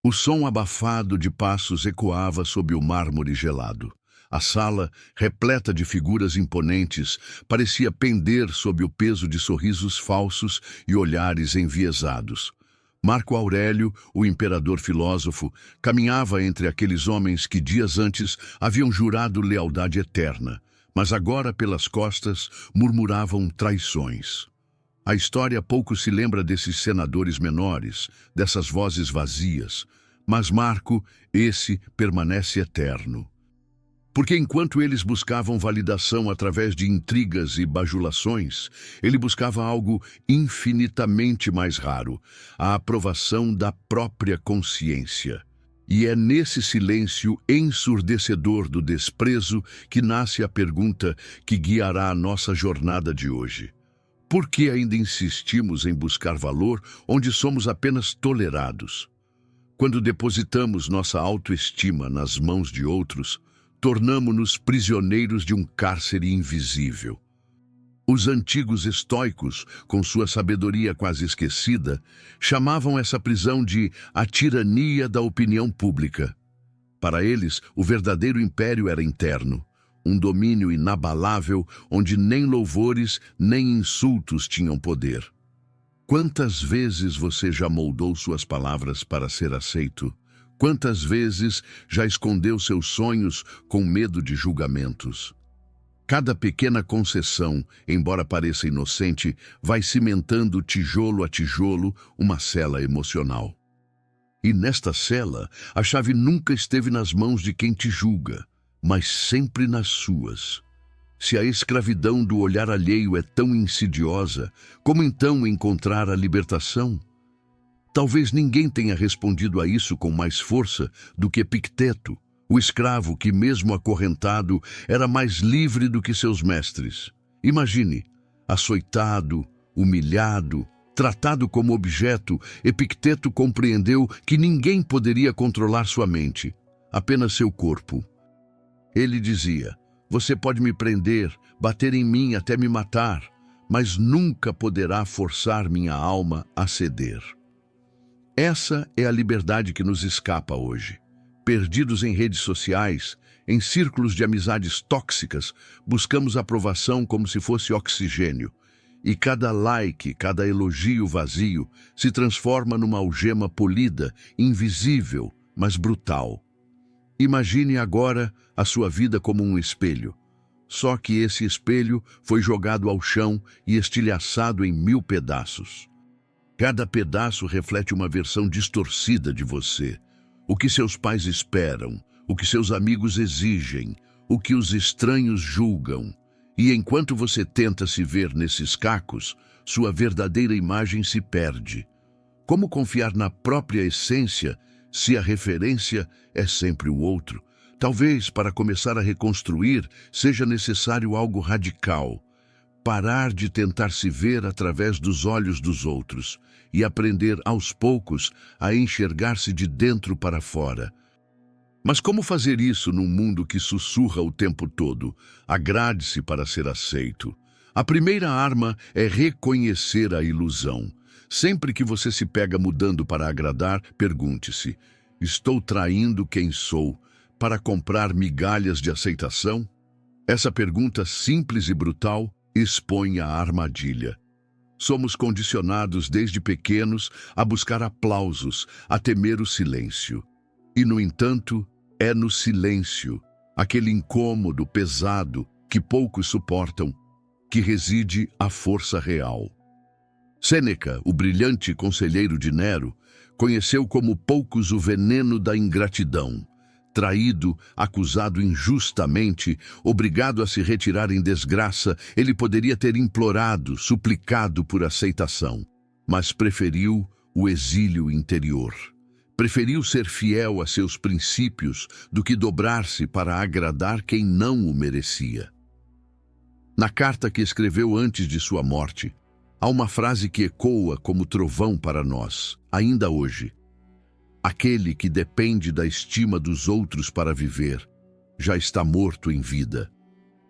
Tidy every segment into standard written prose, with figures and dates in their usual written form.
O som abafado de passos ecoava sob o mármore gelado. A sala, repleta de figuras imponentes, parecia pender sob o peso de sorrisos falsos e olhares enviesados. Marco Aurélio, o imperador filósofo, caminhava entre aqueles homens que dias antes haviam jurado lealdade eterna, mas agora pelas costas murmuravam traições. A história pouco se lembra desses senadores menores, dessas vozes vazias, mas Marco, esse, permanece eterno. Porque enquanto eles buscavam validação através de intrigas e bajulações, ele buscava algo infinitamente mais raro, a aprovação da própria consciência. E é nesse silêncio ensurdecedor do desprezo que nasce a pergunta que guiará a nossa jornada de hoje. Por que ainda insistimos em buscar valor onde somos apenas tolerados? Quando depositamos nossa autoestima nas mãos de outros, tornamo-nos prisioneiros de um cárcere invisível. Os antigos estoicos, com sua sabedoria quase esquecida, chamavam essa prisão de a tirania da opinião pública. Para eles, o verdadeiro império era interno, um domínio inabalável onde nem louvores nem insultos tinham poder. Quantas vezes você já moldou suas palavras para ser aceito? Quantas vezes já escondeu seus sonhos com medo de julgamentos? Cada pequena concessão, embora pareça inocente, vai cimentando tijolo a tijolo uma cela emocional. E nesta cela, a chave nunca esteve nas mãos de quem te julga, mas sempre nas suas. Se a escravidão do olhar alheio é tão insidiosa, como então encontrar a libertação? Talvez ninguém tenha respondido a isso com mais força do que Epicteto, o escravo que, mesmo acorrentado, era mais livre do que seus mestres. Imagine, açoitado, humilhado, tratado como objeto, Epicteto compreendeu que ninguém poderia controlar sua mente, apenas seu corpo. Ele dizia: você pode me prender, bater em mim até me matar, mas nunca poderá forçar minha alma a ceder. Essa é a liberdade que nos escapa hoje. Perdidos em redes sociais, em círculos de amizades tóxicas, buscamos aprovação como se fosse oxigênio. E cada like, cada elogio vazio, se transforma numa algema polida, invisível, mas brutal. Imagine agora a sua vida como um espelho. Só que esse espelho foi jogado ao chão e estilhaçado em 1000 pedaços. Cada pedaço reflete uma versão distorcida de você. O que seus pais esperam, o que seus amigos exigem, o que os estranhos julgam. E enquanto você tenta se ver nesses cacos, sua verdadeira imagem se perde. Como confiar na própria essência se a referência é sempre o outro? Talvez, para começar a reconstruir, seja necessário algo radical. Parar de tentar se ver através dos olhos dos outros e aprender, aos poucos, a enxergar-se de dentro para fora. Mas como fazer isso num mundo que sussurra o tempo todo? Agrade-se para ser aceito. A primeira arma é reconhecer a ilusão. Sempre que você se pega mudando para agradar, pergunte-se: estou traindo quem sou para comprar migalhas de aceitação? Essa pergunta simples e brutal expõe a armadilha. Somos condicionados desde pequenos a buscar aplausos, a temer o silêncio. E, no entanto, é no silêncio, aquele incômodo pesado que poucos suportam, que reside a força real. Sêneca, o brilhante conselheiro de Nero, conheceu como poucos o veneno da ingratidão. Traído, acusado injustamente, obrigado a se retirar em desgraça, ele poderia ter implorado, suplicado por aceitação, mas preferiu o exílio interior. Preferiu ser fiel a seus princípios do que dobrar-se para agradar quem não o merecia. Na carta que escreveu antes de sua morte, há uma frase que ecoa como trovão para nós, ainda hoje. Aquele que depende da estima dos outros para viver, já está morto em vida.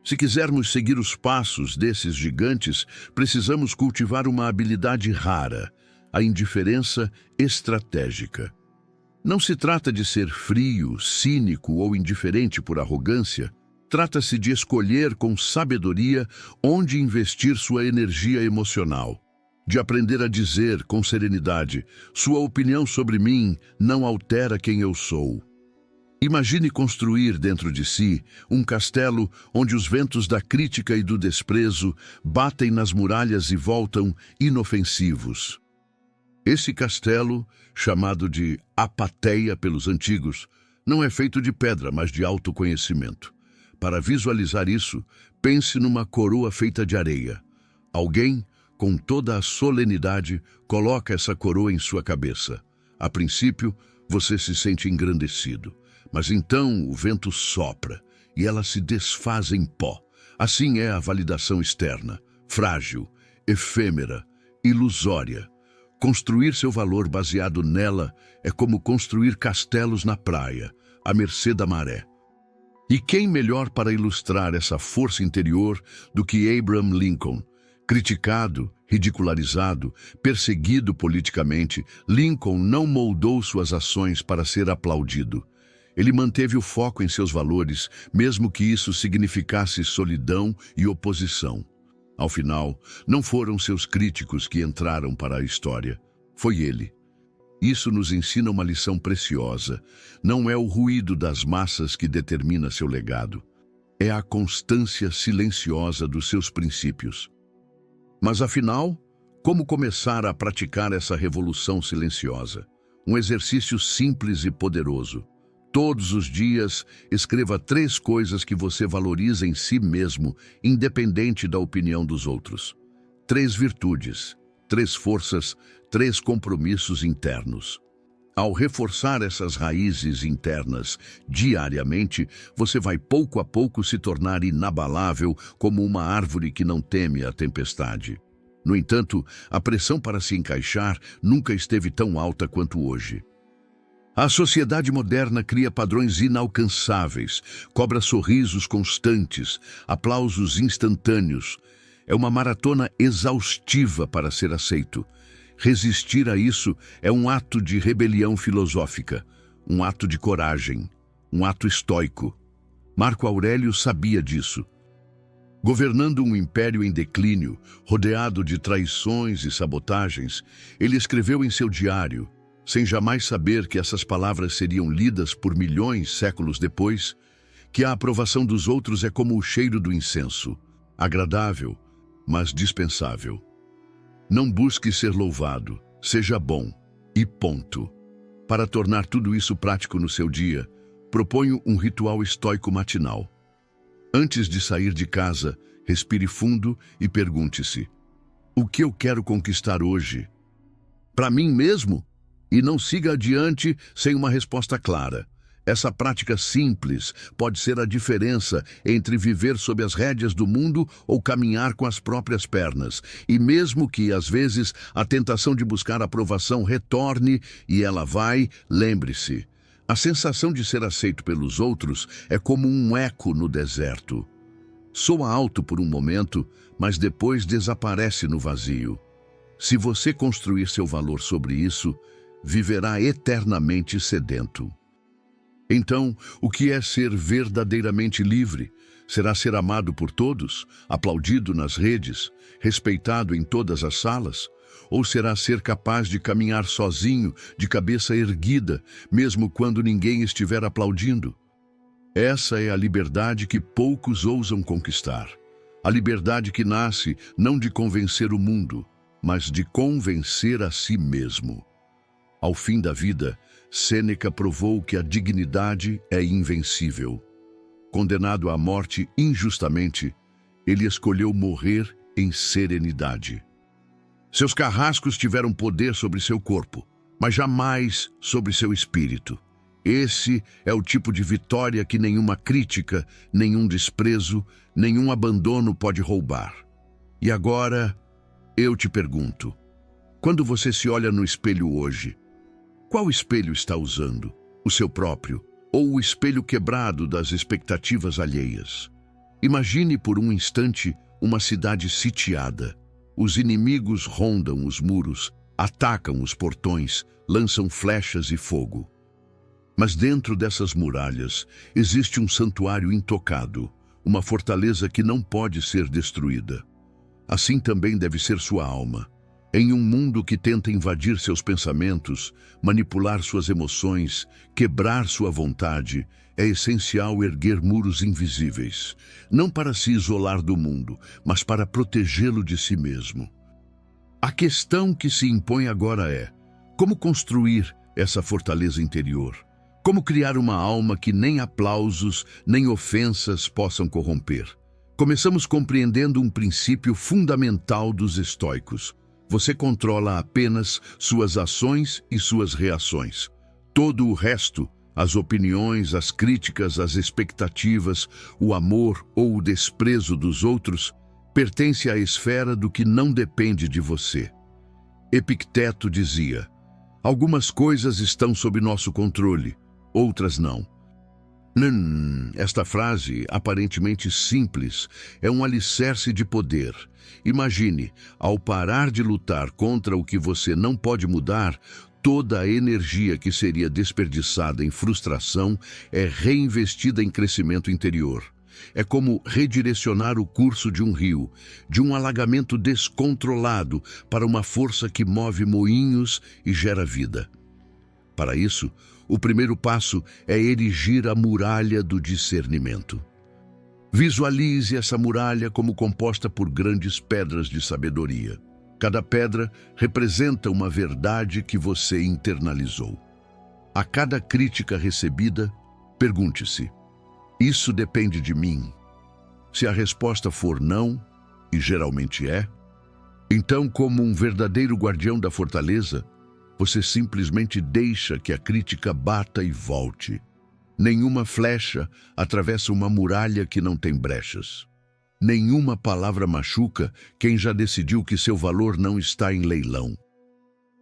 Se quisermos seguir os passos desses gigantes, precisamos cultivar uma habilidade rara, a indiferença estratégica. Não se trata de ser frio, cínico ou indiferente por arrogância. Trata-se de escolher com sabedoria onde investir sua energia emocional. De aprender a dizer com serenidade: sua opinião sobre mim não altera quem eu sou. Imagine construir dentro de si um castelo onde os ventos da crítica e do desprezo batem nas muralhas e voltam inofensivos. Esse castelo, chamado de apateia pelos antigos, não é feito de pedra, mas de autoconhecimento. Para visualizar isso, pense numa coroa feita de areia. Alguém, com toda a solenidade, coloca essa coroa em sua cabeça. A princípio, você se sente engrandecido, mas então o vento sopra e ela se desfaz em pó. Assim é a validação externa, frágil, efêmera, ilusória. Construir seu valor baseado nela é como construir castelos na praia, à mercê da maré. E quem melhor para ilustrar essa força interior do que Abraham Lincoln? Criticado, ridicularizado, perseguido politicamente, Lincoln não moldou suas ações para ser aplaudido. Ele manteve o foco em seus valores, mesmo que isso significasse solidão e oposição. Ao final, não foram seus críticos que entraram para a história. Foi ele. Isso nos ensina uma lição preciosa. Não é o ruído das massas que determina seu legado. É a constância silenciosa dos seus princípios. Mas afinal, como começar a praticar essa revolução silenciosa? Um exercício simples e poderoso. Todos os dias, escreva 3 coisas que você valoriza em si mesmo, independente da opinião dos outros. 3 virtudes, 3 forças, 3 compromissos internos. Ao reforçar essas raízes internas diariamente, você vai pouco a pouco se tornar inabalável como uma árvore que não teme a tempestade. No entanto, a pressão para se encaixar nunca esteve tão alta quanto hoje. A sociedade moderna cria padrões inalcançáveis, cobra sorrisos constantes, aplausos instantâneos. É uma maratona exaustiva para ser aceito. Resistir a isso é um ato de rebelião filosófica, um ato de coragem, um ato estoico. Marco Aurélio sabia disso. Governando um império em declínio, rodeado de traições e sabotagens, ele escreveu em seu diário, sem jamais saber que essas palavras seriam lidas por milhões séculos depois, que a aprovação dos outros é como o cheiro do incenso, agradável, mas dispensável. Não busque ser louvado, seja bom, e ponto. Para tornar tudo isso prático no seu dia, proponho um ritual estoico matinal. Antes de sair de casa, respire fundo e pergunte-se: o que eu quero conquistar hoje? Para mim mesmo? E não siga adiante sem uma resposta clara. Essa prática simples pode ser a diferença entre viver sob as rédeas do mundo ou caminhar com as próprias pernas. E mesmo que, às vezes, a tentação de buscar aprovação retorne e ela vai, lembre-se, a sensação de ser aceito pelos outros é como um eco no deserto. Soa alto por um momento, mas depois desaparece no vazio. Se você construir seu valor sobre isso, viverá eternamente sedento. Então, o que é ser verdadeiramente livre? Será ser amado por todos, aplaudido nas redes, respeitado em todas as salas? Ou será ser capaz de caminhar sozinho, de cabeça erguida, mesmo quando ninguém estiver aplaudindo? Essa é a liberdade que poucos ousam conquistar. A liberdade que nasce não de convencer o mundo, mas de convencer a si mesmo. Ao fim da vida, Sêneca provou que a dignidade é invencível. Condenado à morte injustamente, ele escolheu morrer em serenidade. Seus carrascos tiveram poder sobre seu corpo, mas jamais sobre seu espírito. Esse é o tipo de vitória que nenhuma crítica, nenhum desprezo, nenhum abandono pode roubar. E agora, eu te pergunto, quando você se olha no espelho hoje, qual espelho está usando? O seu próprio ou o espelho quebrado das expectativas alheias? Imagine por um instante uma cidade sitiada. Os inimigos rondam os muros, atacam os portões, lançam flechas e fogo. Mas dentro dessas muralhas existe um santuário intocado, uma fortaleza que não pode ser destruída. Assim também deve ser sua alma. Em um mundo que tenta invadir seus pensamentos, manipular suas emoções, quebrar sua vontade, é essencial erguer muros invisíveis, não para se isolar do mundo, mas para protegê-lo de si mesmo. A questão que se impõe agora é: como construir essa fortaleza interior? Como criar uma alma que nem aplausos, nem ofensas possam corromper? Começamos compreendendo um princípio fundamental dos estoicos. Você controla apenas suas ações e suas reações. Todo o resto, as opiniões, as críticas, as expectativas, o amor ou o desprezo dos outros, pertence à esfera do que não depende de você. Epicteto dizia: algumas coisas estão sob nosso controle, outras não. Esta frase, aparentemente simples, é um alicerce de poder. Imagine, ao parar de lutar contra o que você não pode mudar, toda a energia que seria desperdiçada em frustração é reinvestida em crescimento interior. É como redirecionar o curso de um rio, de um alagamento descontrolado para uma força que move moinhos e gera vida. Para isso, o primeiro passo é erigir a muralha do discernimento. Visualize essa muralha como composta por grandes pedras de sabedoria. Cada pedra representa uma verdade que você internalizou. A cada crítica recebida, pergunte-se: isso depende de mim? Se a resposta for não, e geralmente é, então, como um verdadeiro guardião da fortaleza, você simplesmente deixa que a crítica bata e volte. Nenhuma flecha atravessa uma muralha que não tem brechas. Nenhuma palavra machuca quem já decidiu que seu valor não está em leilão.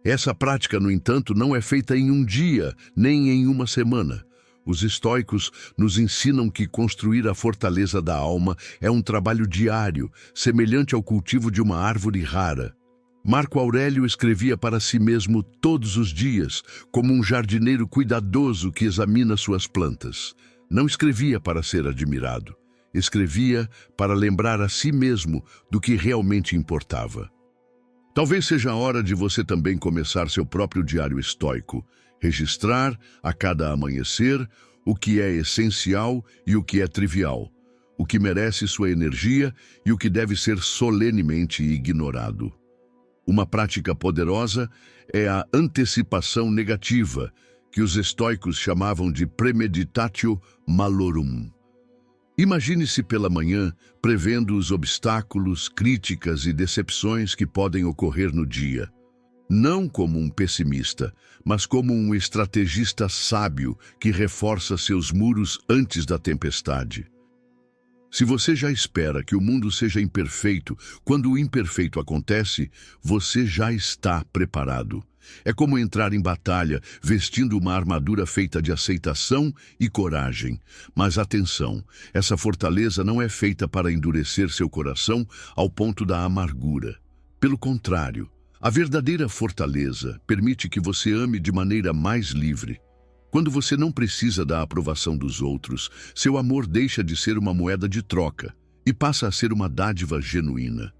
Essa prática, no entanto, não é feita em um dia, nem em uma semana. Os estoicos nos ensinam que construir a fortaleza da alma é um trabalho diário, semelhante ao cultivo de uma árvore rara. Marco Aurélio escrevia para si mesmo todos os dias, como um jardineiro cuidadoso que examina suas plantas. Não escrevia para ser admirado. Escrevia para lembrar a si mesmo do que realmente importava. Talvez seja a hora de você também começar seu próprio diário estoico, registrar, a cada amanhecer, o que é essencial e o que é trivial, o que merece sua energia e o que deve ser solenemente ignorado. Uma prática poderosa é a antecipação negativa, que os estoicos chamavam de premeditatio malorum. Imagine-se pela manhã prevendo os obstáculos, críticas e decepções que podem ocorrer no dia. Não como um pessimista, mas como um estrategista sábio que reforça seus muros antes da tempestade. Se você já espera que o mundo seja imperfeito, quando o imperfeito acontece, você já está preparado. É como entrar em batalha vestindo uma armadura feita de aceitação e coragem. Mas atenção, essa fortaleza não é feita para endurecer seu coração ao ponto da amargura. Pelo contrário, a verdadeira fortaleza permite que você ame de maneira mais livre. Quando você não precisa da aprovação dos outros, seu amor deixa de ser uma moeda de troca e passa a ser uma dádiva genuína.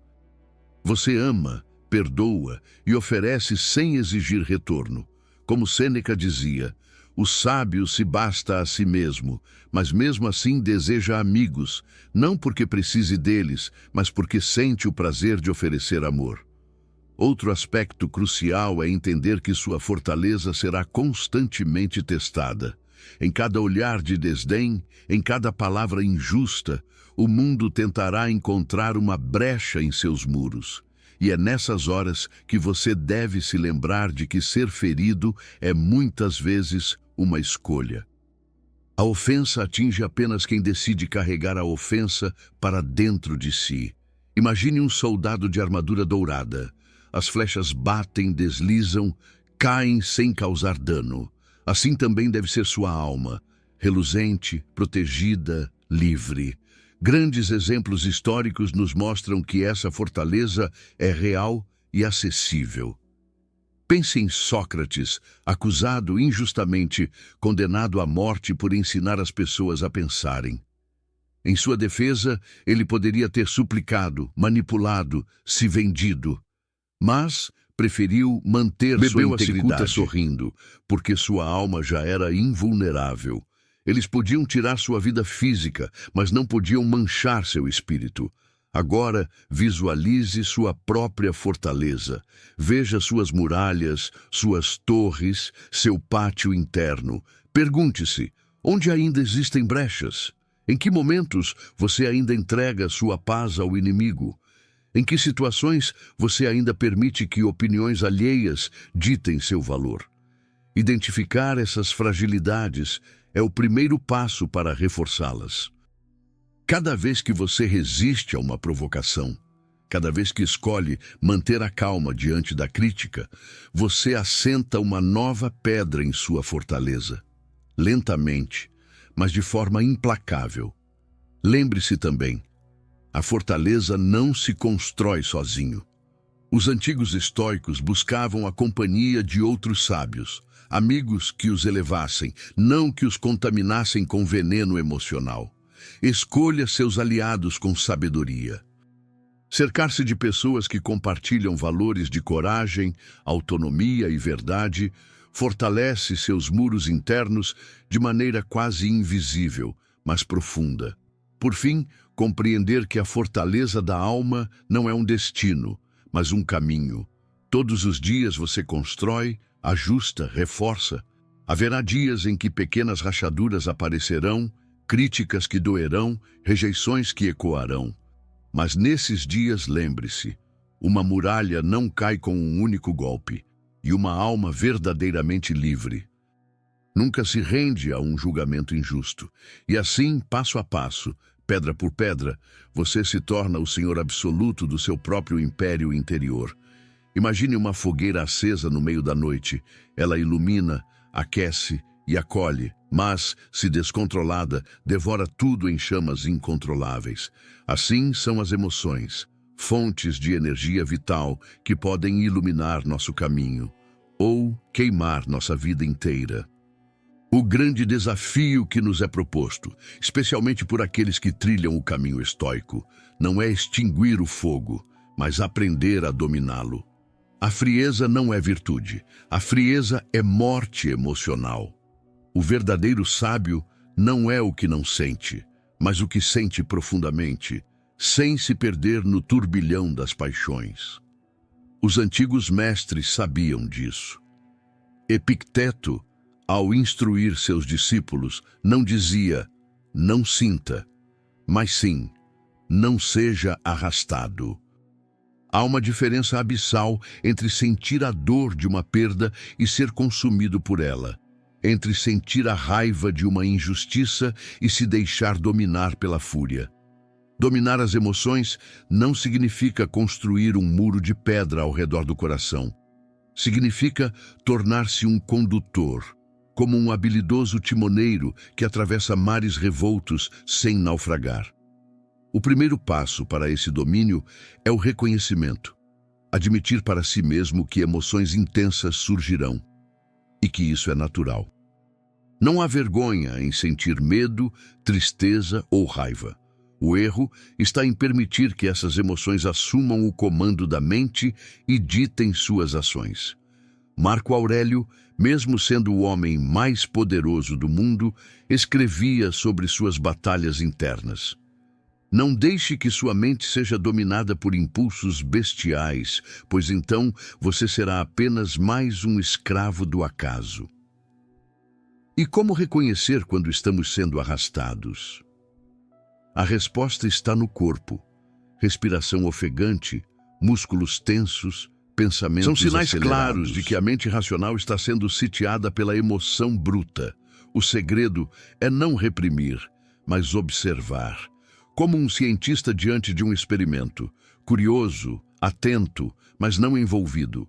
Você ama, perdoa e oferece sem exigir retorno. Como Sêneca dizia, o sábio se basta a si mesmo, mas mesmo assim deseja amigos, não porque precise deles, mas porque sente o prazer de oferecer amor. Outro aspecto crucial é entender que sua fortaleza será constantemente testada. Em cada olhar de desdém, em cada palavra injusta, o mundo tentará encontrar uma brecha em seus muros. E é nessas horas que você deve se lembrar de que ser ferido é muitas vezes uma escolha. A ofensa atinge apenas quem decide carregar a ofensa para dentro de si. Imagine um soldado de armadura dourada. As flechas batem, deslizam, caem sem causar dano. Assim também deve ser sua alma, reluzente, protegida, livre. Grandes exemplos históricos nos mostram que essa fortaleza é real e acessível. Pense em Sócrates, acusado injustamente, condenado à morte por ensinar as pessoas a pensarem. Em sua defesa, ele poderia ter suplicado, manipulado, se vendido, mas preferiu manter sua integridade. Bebeu a cicuta sorrindo, porque sua alma já era invulnerável. Eles podiam tirar sua vida física, mas não podiam manchar seu espírito. Agora, visualize sua própria fortaleza. Veja suas muralhas, suas torres, seu pátio interno. Pergunte-se, onde ainda existem brechas? Em que momentos você ainda entrega sua paz ao inimigo? Em que situações você ainda permite que opiniões alheias ditem seu valor? Identificar essas fragilidades é o primeiro passo para reforçá-las. Cada vez que você resiste a uma provocação, cada vez que escolhe manter a calma diante da crítica, você assenta uma nova pedra em sua fortaleza. Lentamente, mas de forma implacável. Lembre-se também, a fortaleza não se constrói sozinho. Os antigos estoicos buscavam a companhia de outros sábios, amigos que os elevassem, não que os contaminassem com veneno emocional. Escolha seus aliados com sabedoria. Cercar-se de pessoas que compartilham valores de coragem, autonomia e verdade fortalece seus muros internos de maneira quase invisível, mas profunda. Por fim, compreender que a fortaleza da alma não é um destino, mas um caminho. Todos os dias você constrói, ajusta, reforça. Haverá dias em que pequenas rachaduras aparecerão, críticas que doerão, rejeições que ecoarão. Mas nesses dias, lembre-se, uma muralha não cai com um único golpe, e uma alma verdadeiramente livre nunca se rende a um julgamento injusto. E assim, passo a passo, pedra por pedra, você se torna o senhor absoluto do seu próprio império interior. Imagine uma fogueira acesa no meio da noite. Ela ilumina, aquece e acolhe, mas, se descontrolada, devora tudo em chamas incontroláveis. Assim são as emoções, fontes de energia vital que podem iluminar nosso caminho ou queimar nossa vida inteira. O grande desafio que nos é proposto, especialmente por aqueles que trilham o caminho estoico, não é extinguir o fogo, mas aprender a dominá-lo. A frieza não é virtude, a frieza é morte emocional. O verdadeiro sábio não é o que não sente, mas o que sente profundamente, sem se perder no turbilhão das paixões. Os antigos mestres sabiam disso. Epicteto, ao instruir seus discípulos, não dizia, não sinta, mas sim, não seja arrastado. Há uma diferença abissal entre sentir a dor de uma perda e ser consumido por ela, entre sentir a raiva de uma injustiça e se deixar dominar pela fúria. Dominar as emoções não significa construir um muro de pedra ao redor do coração. Significa tornar-se um condutor, como um habilidoso timoneiro que atravessa mares revoltos sem naufragar. O primeiro passo para esse domínio é o reconhecimento. Admitir para si mesmo que emoções intensas surgirão e que isso é natural. Não há vergonha em sentir medo, tristeza ou raiva. O erro está em permitir que essas emoções assumam o comando da mente e ditem suas ações. Marco Aurélio, mesmo sendo o homem mais poderoso do mundo, escrevia sobre suas batalhas internas. Não deixe que sua mente seja dominada por impulsos bestiais, pois então você será apenas mais um escravo do acaso. E como reconhecer quando estamos sendo arrastados? A resposta está no corpo. Respiração ofegante, músculos tensos, pensamentos acelerados. São sinais claros de que a mente racional está sendo sitiada pela emoção bruta. O segredo é não reprimir, mas observar. Como um cientista diante de um experimento, curioso, atento, mas não envolvido.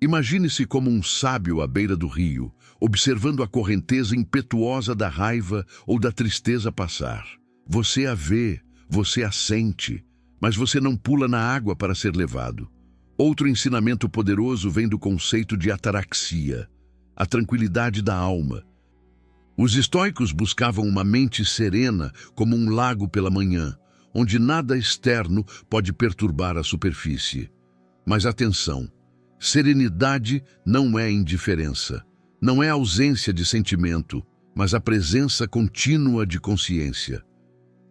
Imagine-se como um sábio à beira do rio, observando a correnteza impetuosa da raiva ou da tristeza passar. Você a vê, você a sente, mas você não pula na água para ser levado. Outro ensinamento poderoso vem do conceito de ataraxia, a tranquilidade da alma. Os estoicos buscavam uma mente serena como um lago pela manhã, onde nada externo pode perturbar a superfície. Mas atenção, serenidade não é indiferença, não é ausência de sentimento, mas a presença contínua de consciência.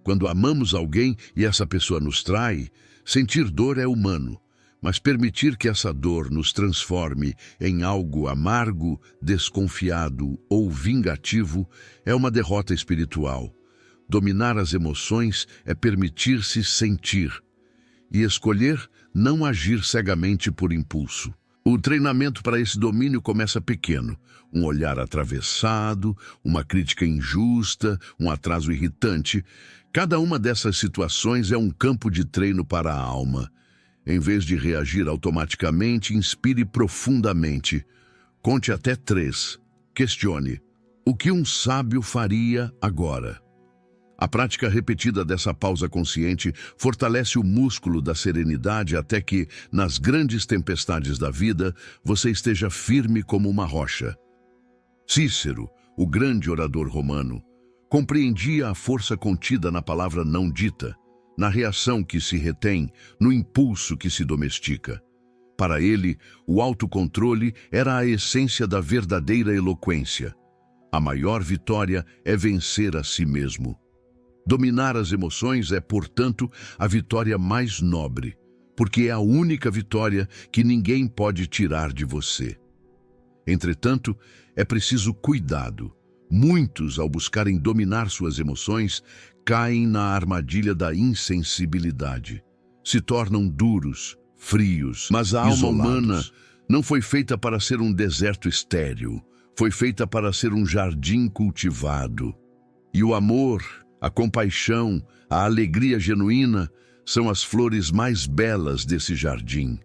Quando amamos alguém e essa pessoa nos trai, sentir dor é humano, mas permitir que essa dor nos transforme em algo amargo, desconfiado ou vingativo é uma derrota espiritual. Dominar as emoções é permitir-se sentir e escolher não agir cegamente por impulso. O treinamento para esse domínio começa pequeno. Um olhar atravessado, uma crítica injusta, um atraso irritante. Cada uma dessas situações é um campo de treino para a alma. Em vez de reagir automaticamente, inspire profundamente. Conte até 3. Questione: o que um sábio faria agora? A prática repetida dessa pausa consciente fortalece o músculo da serenidade até que, nas grandes tempestades da vida, você esteja firme como uma rocha. Cícero, o grande orador romano, compreendia a força contida na palavra não dita, na reação que se retém, no impulso que se domestica. Para ele, o autocontrole era a essência da verdadeira eloquência. A maior vitória é vencer a si mesmo. Dominar as emoções é, portanto, a vitória mais nobre, porque é a única vitória que ninguém pode tirar de você. Entretanto, é preciso cuidado. Muitos, ao buscarem dominar suas emoções, caem na armadilha da insensibilidade. Se tornam duros, frios, mas a alma humana não foi feita para ser um deserto estéril, foi feita para ser um jardim cultivado. E o amor, a compaixão, a alegria genuína são as flores mais belas desse jardim.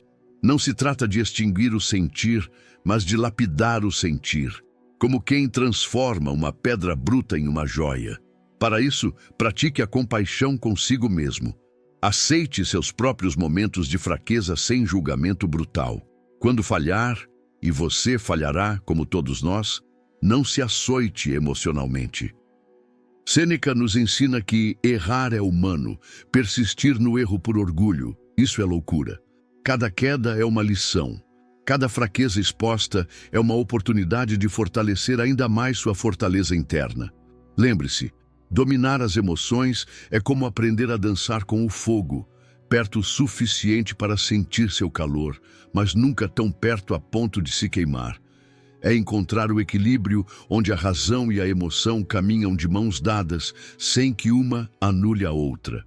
Não se trata de extinguir o sentir, mas de lapidar o sentir, como quem transforma uma pedra bruta em uma joia. Para isso, pratique a compaixão consigo mesmo. Aceite seus próprios momentos de fraqueza sem julgamento brutal. Quando falhar, e você falhará, como todos nós, não se açoite emocionalmente. Sêneca nos ensina que errar é humano, persistir no erro por orgulho, isso é loucura. Cada queda é uma lição. Cada fraqueza exposta é uma oportunidade de fortalecer ainda mais sua fortaleza interna. Lembre-se, dominar as emoções é como aprender a dançar com o fogo, perto o suficiente para sentir seu calor, mas nunca tão perto a ponto de se queimar. É encontrar o equilíbrio onde a razão e a emoção caminham de mãos dadas, sem que uma anule a outra.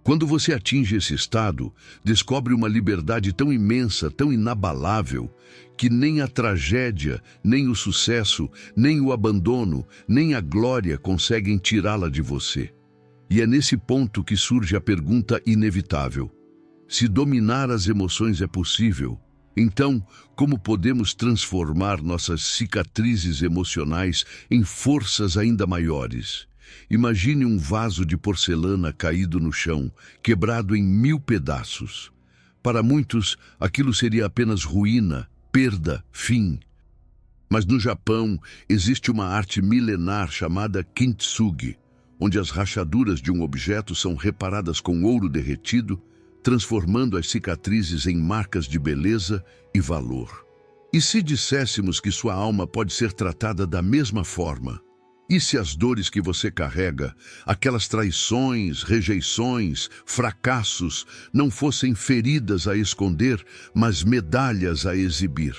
Quando você atinge esse estado, descobre uma liberdade tão imensa, tão inabalável, que nem a tragédia, nem o sucesso, nem o abandono, nem a glória conseguem tirá-la de você. E é nesse ponto que surge a pergunta inevitável: se dominar as emoções é possível, então, como podemos transformar nossas cicatrizes emocionais em forças ainda maiores? Imagine um vaso de porcelana caído no chão, quebrado em 1000 pedaços. Para muitos, aquilo seria apenas ruína, perda, fim. Mas no Japão, existe uma arte milenar chamada kintsugi, onde as rachaduras de um objeto são reparadas com ouro derretido, transformando as cicatrizes em marcas de beleza e valor. E se disséssemos que sua alma pode ser tratada da mesma forma? E se as dores que você carrega, aquelas traições, rejeições, fracassos, não fossem feridas a esconder, mas medalhas a exibir?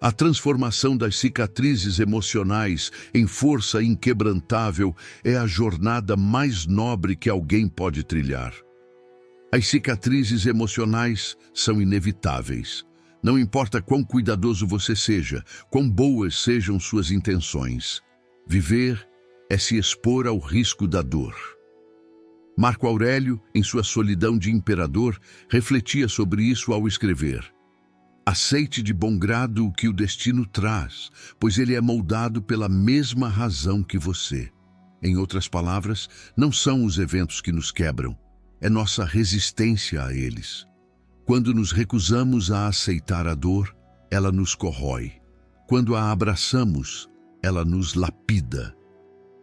A transformação das cicatrizes emocionais em força inquebrantável é a jornada mais nobre que alguém pode trilhar. As cicatrizes emocionais são inevitáveis. Não importa quão cuidadoso você seja, quão boas sejam suas intenções. Viver é se expor ao risco da dor. Marco Aurélio, em sua solidão de imperador, refletia sobre isso ao escrever: aceite de bom grado o que o destino traz, pois ele é moldado pela mesma razão que você. Em outras palavras, não são os eventos que nos quebram, é nossa resistência a eles. Quando nos recusamos a aceitar a dor, ela nos corrói. Quando a abraçamos, ela nos lapida.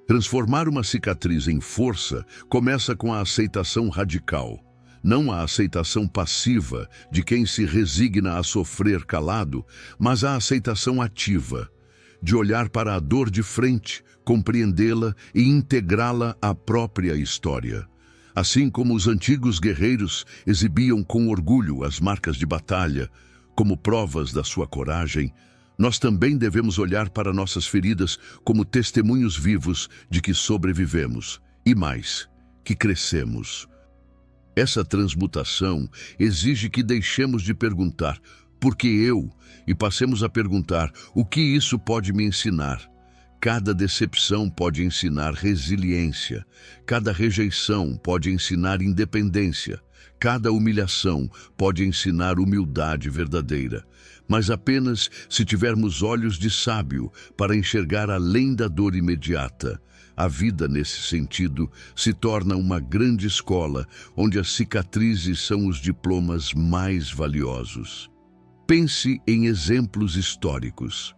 Transformar uma cicatriz em força começa com a aceitação radical, não a aceitação passiva de quem se resigna a sofrer calado, mas a aceitação ativa, de olhar para a dor de frente, compreendê-la e integrá-la à própria história. Assim como os antigos guerreiros exibiam com orgulho as marcas de batalha, como provas da sua coragem, nós também devemos olhar para nossas feridas como testemunhos vivos de que sobrevivemos e mais, que crescemos. Essa transmutação exige que deixemos de perguntar "por que eu?" e passemos a perguntar "o que isso pode me ensinar?" Cada decepção pode ensinar resiliência, cada rejeição pode ensinar independência, cada humilhação pode ensinar humildade verdadeira. Mas apenas se tivermos olhos de sábio para enxergar além da dor imediata. A vida, nesse sentido, se torna uma grande escola, onde as cicatrizes são os diplomas mais valiosos. Pense em exemplos históricos.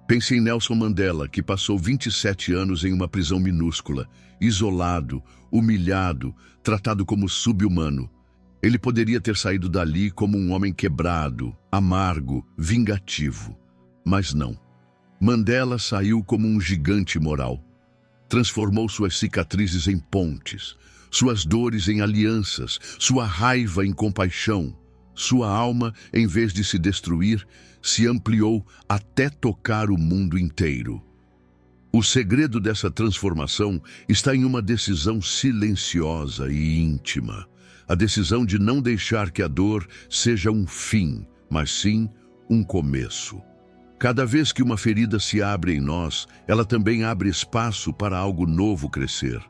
Pense em Nelson Mandela, que passou 27 anos em uma prisão minúscula, isolado, humilhado, tratado como sub-humano. Ele poderia ter saído dali como um homem quebrado, amargo, vingativo. Mas não. Mandela saiu como um gigante moral. Transformou suas cicatrizes em pontes, suas dores em alianças, sua raiva em compaixão. Sua alma, em vez de se destruir, se ampliou até tocar o mundo inteiro. O segredo dessa transformação está em uma decisão silenciosa e íntima. A decisão de não deixar que a dor seja um fim, mas sim um começo. Cada vez que uma ferida se abre em nós, ela também abre espaço para algo novo crescer.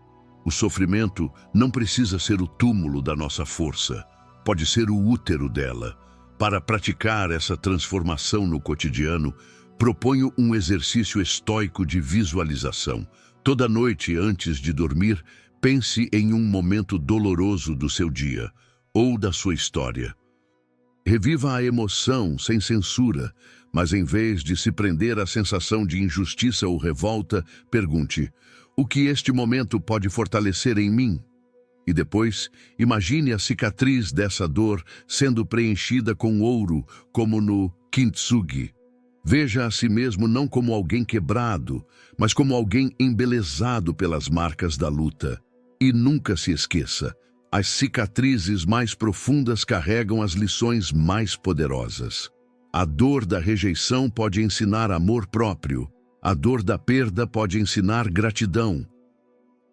O sofrimento não precisa ser o túmulo da nossa força, pode ser o útero dela. Para praticar essa transformação no cotidiano, proponho um exercício estoico de visualização. Toda noite, antes de dormir, pense em um momento doloroso do seu dia ou da sua história. Reviva a emoção sem censura, mas em vez de se prender à sensação de injustiça ou revolta, pergunte: o que este momento pode fortalecer em mim? E depois, imagine a cicatriz dessa dor sendo preenchida com ouro, como no kintsugi. Veja a si mesmo não como alguém quebrado, mas como alguém embelezado pelas marcas da luta. E nunca se esqueça, as cicatrizes mais profundas carregam as lições mais poderosas. A dor da rejeição pode ensinar amor próprio. A dor da perda pode ensinar gratidão.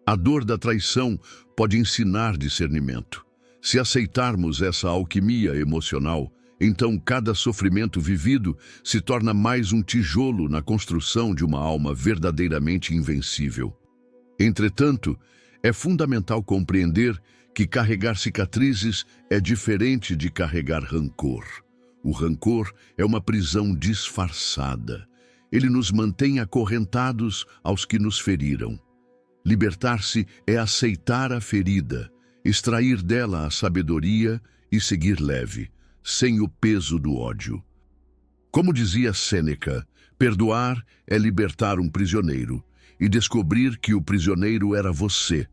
A dor da traição pode ensinar discernimento. Se aceitarmos essa alquimia emocional, então cada sofrimento vivido se torna mais um tijolo na construção de uma alma verdadeiramente invencível. Entretanto, é fundamental compreender que carregar cicatrizes é diferente de carregar rancor. O rancor é uma prisão disfarçada. Ele nos mantém acorrentados aos que nos feriram. Libertar-se é aceitar a ferida, extrair dela a sabedoria e seguir leve, sem o peso do ódio. Como dizia Sêneca, perdoar é libertar um prisioneiro e descobrir que o prisioneiro era você.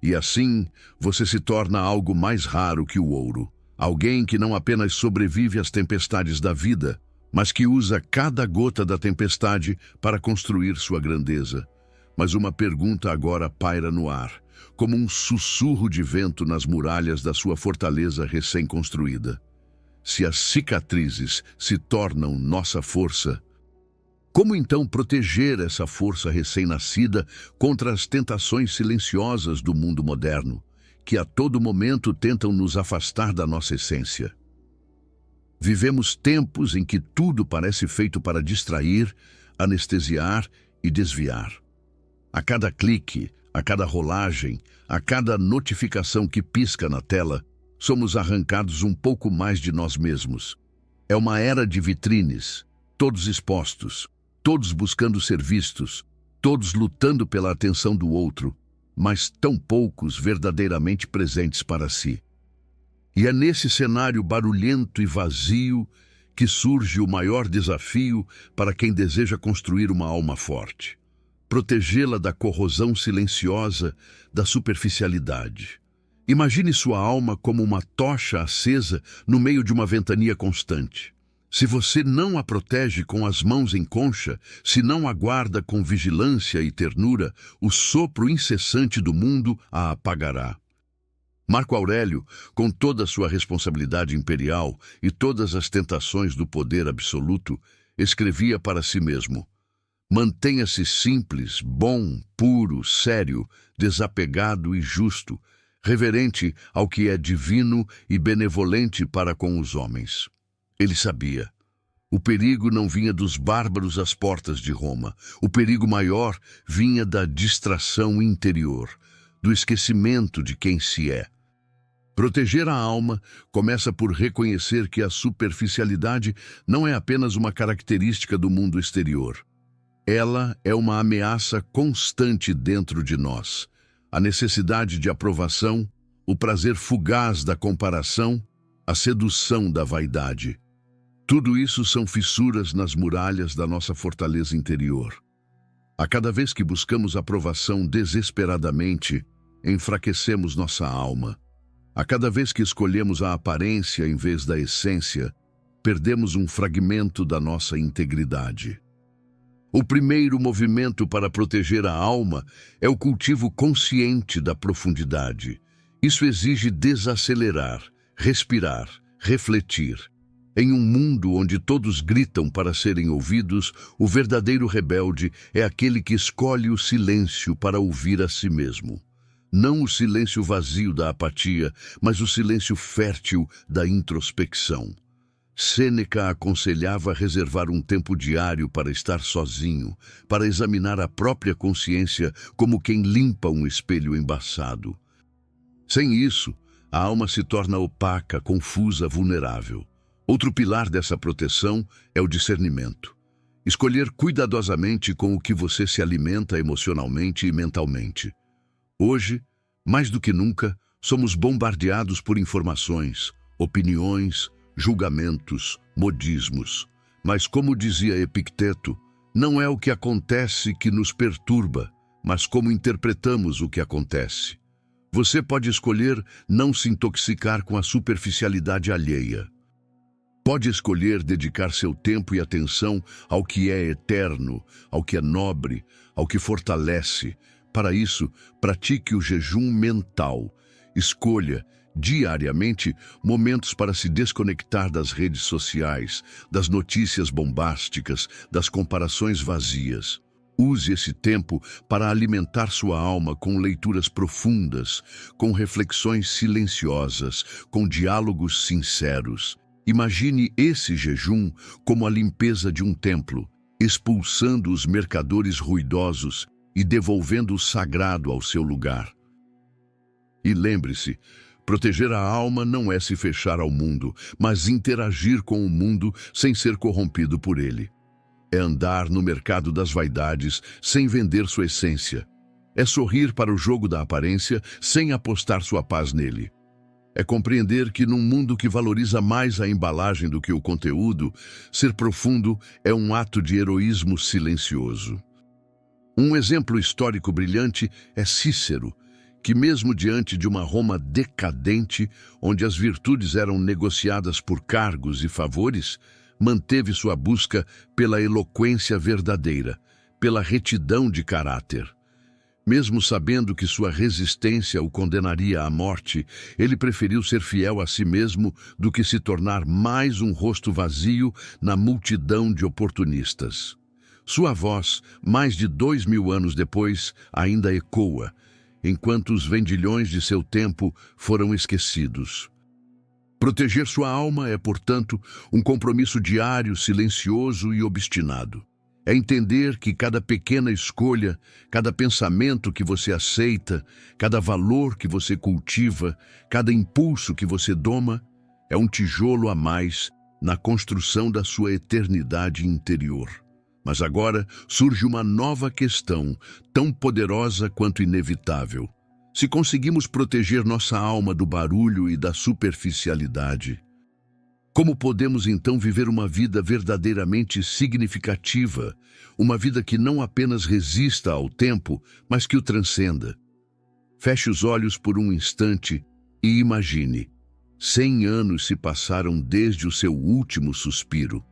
E assim, você se torna algo mais raro que o ouro. Alguém que não apenas sobrevive às tempestades da vida, mas que usa cada gota da tempestade para construir sua grandeza. Mas uma pergunta agora paira no ar, como um sussurro de vento nas muralhas da sua fortaleza recém-construída. Se as cicatrizes se tornam nossa força, como então proteger essa força recém-nascida contra as tentações silenciosas do mundo moderno, que a todo momento tentam nos afastar da nossa essência? Vivemos tempos em que tudo parece feito para distrair, anestesiar e desviar. A cada clique, a cada rolagem, a cada notificação que pisca na tela, somos arrancados um pouco mais de nós mesmos. É uma era de vitrines, todos expostos, todos buscando ser vistos, todos lutando pela atenção do outro, mas tão poucos verdadeiramente presentes para si. E é nesse cenário barulhento e vazio que surge o maior desafio para quem deseja construir uma alma forte: protegê-la da corrosão silenciosa da superficialidade. Imagine sua alma como uma tocha acesa no meio de uma ventania constante. Se você não a protege com as mãos em concha, se não a guarda com vigilância e ternura, o sopro incessante do mundo a apagará. Marco Aurélio, com toda a sua responsabilidade imperial e todas as tentações do poder absoluto, escrevia para si mesmo: mantenha-se simples, bom, puro, sério, desapegado e justo, reverente ao que é divino e benevolente para com os homens. Ele sabia. O perigo não vinha dos bárbaros às portas de Roma. O perigo maior vinha da distração interior, do esquecimento de quem se é. Proteger a alma começa por reconhecer que a superficialidade não é apenas uma característica do mundo exterior. Ela é uma ameaça constante dentro de nós. A necessidade de aprovação, o prazer fugaz da comparação, a sedução da vaidade. Tudo isso são fissuras nas muralhas da nossa fortaleza interior. A cada vez que buscamos aprovação desesperadamente, enfraquecemos nossa alma. A cada vez que escolhemos a aparência em vez da essência, perdemos um fragmento da nossa integridade. O primeiro movimento para proteger a alma é o cultivo consciente da profundidade. Isso exige desacelerar, respirar, refletir. Em um mundo onde todos gritam para serem ouvidos, o verdadeiro rebelde é aquele que escolhe o silêncio para ouvir a si mesmo. Não o silêncio vazio da apatia, mas o silêncio fértil da introspecção. Sêneca aconselhava reservar um tempo diário para estar sozinho, para examinar a própria consciência como quem limpa um espelho embaçado. Sem isso, a alma se torna opaca, confusa, vulnerável. Outro pilar dessa proteção é o discernimento. Escolher cuidadosamente com o que você se alimenta emocionalmente e mentalmente. Hoje, mais do que nunca, somos bombardeados por informações, opiniões, julgamentos, modismos. Mas, como dizia Epicteto, não é o que acontece que nos perturba, mas como interpretamos o que acontece. Você pode escolher não se intoxicar com a superficialidade alheia. Pode escolher dedicar seu tempo e atenção ao que é eterno, ao que é nobre, ao que fortalece. Para isso, pratique o jejum mental. Escolha, diariamente, momentos para se desconectar das redes sociais, das notícias bombásticas, das comparações vazias. Use esse tempo para alimentar sua alma com leituras profundas, com reflexões silenciosas, com diálogos sinceros. Imagine esse jejum como a limpeza de um templo, expulsando os mercadores ruidosos e devolvendo o sagrado ao seu lugar. E lembre-se, proteger a alma não é se fechar ao mundo, mas interagir com o mundo sem ser corrompido por ele. É andar no mercado das vaidades sem vender sua essência. É sorrir para o jogo da aparência sem apostar sua paz nele. É compreender que num mundo que valoriza mais a embalagem do que o conteúdo, ser profundo é um ato de heroísmo silencioso. Um exemplo histórico brilhante é Cícero, que mesmo diante de uma Roma decadente, onde as virtudes eram negociadas por cargos e favores, manteve sua busca pela eloquência verdadeira, pela retidão de caráter. Mesmo sabendo que sua resistência o condenaria à morte, ele preferiu ser fiel a si mesmo do que se tornar mais um rosto vazio na multidão de oportunistas. Sua voz, mais de 2000 anos depois, ainda ecoa, enquanto os vendilhões de seu tempo foram esquecidos. Proteger sua alma é, portanto, um compromisso diário, silencioso e obstinado. É entender que cada pequena escolha, cada pensamento que você aceita, cada valor que você cultiva, cada impulso que você doma, é um tijolo a mais na construção da sua eternidade interior. Mas agora surge uma nova questão, tão poderosa quanto inevitável. Se conseguimos proteger nossa alma do barulho e da superficialidade, como podemos então viver uma vida verdadeiramente significativa, uma vida que não apenas resista ao tempo, mas que o transcenda? Feche os olhos por um instante e imagine. 100 anos se passaram desde o seu último suspiro.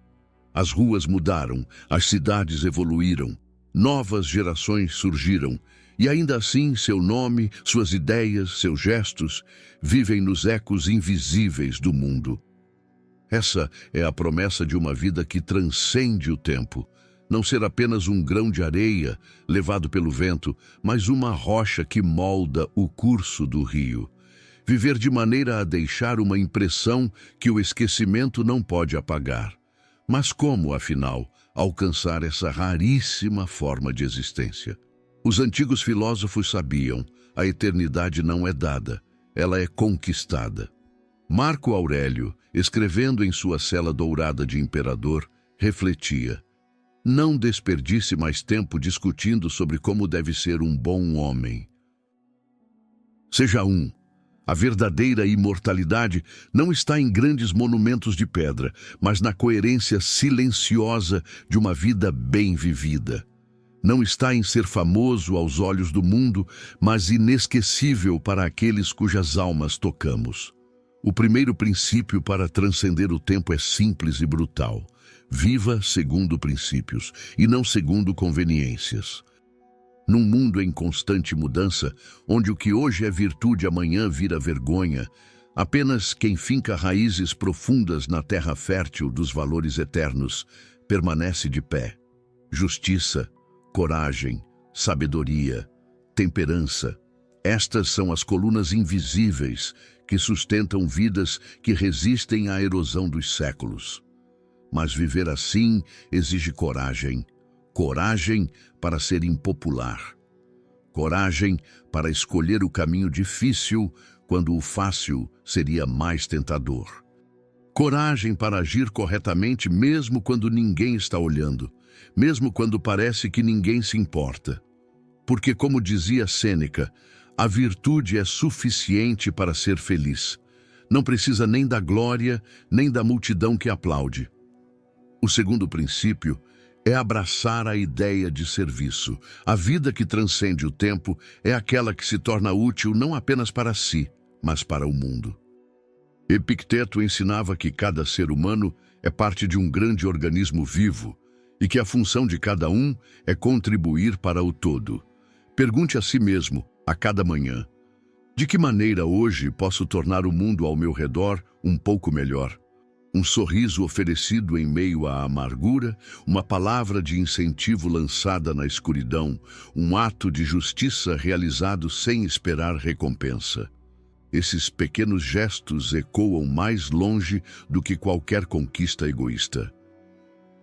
As ruas mudaram, as cidades evoluíram, novas gerações surgiram, e ainda assim seu nome, suas ideias, seus gestos vivem nos ecos invisíveis do mundo. Essa é a promessa de uma vida que transcende o tempo. Não ser apenas um grão de areia levado pelo vento, mas uma rocha que molda o curso do rio. Viver de maneira a deixar uma impressão que o esquecimento não pode apagar. Mas como, afinal, alcançar essa raríssima forma de existência? Os antigos filósofos sabiam: a eternidade não é dada, ela é conquistada. Marco Aurélio, escrevendo em sua cela dourada de imperador, refletia: não desperdice mais tempo discutindo sobre como deve ser um bom homem. Seja um. A verdadeira imortalidade não está em grandes monumentos de pedra, mas na coerência silenciosa de uma vida bem vivida. Não está em ser famoso aos olhos do mundo, mas inesquecível para aqueles cujas almas tocamos. O primeiro princípio para transcender o tempo é simples e brutal. Viva segundo princípios e não segundo conveniências. Num mundo em constante mudança, onde o que hoje é virtude amanhã vira vergonha, apenas quem finca raízes profundas na terra fértil dos valores eternos permanece de pé. Justiça, coragem, sabedoria, temperança. Estas são as colunas invisíveis que sustentam vidas que resistem à erosão dos séculos. Mas viver assim exige coragem. Coragem para ser impopular. Coragem para escolher o caminho difícil quando o fácil seria mais tentador. Coragem para agir corretamente mesmo quando ninguém está olhando, mesmo quando parece que ninguém se importa. Porque, como dizia Sêneca, a virtude é suficiente para ser feliz. Não precisa nem da glória, nem da multidão que aplaude. O segundo princípio é abraçar a ideia de serviço. A vida que transcende o tempo é aquela que se torna útil não apenas para si, mas para o mundo. Epicteto ensinava que cada ser humano é parte de um grande organismo vivo e que a função de cada um é contribuir para o todo. Pergunte a si mesmo, a cada manhã: de que maneira hoje posso tornar o mundo ao meu redor um pouco melhor? Um sorriso oferecido em meio à amargura, uma palavra de incentivo lançada na escuridão, um ato de justiça realizado sem esperar recompensa. Esses pequenos gestos ecoam mais longe do que qualquer conquista egoísta.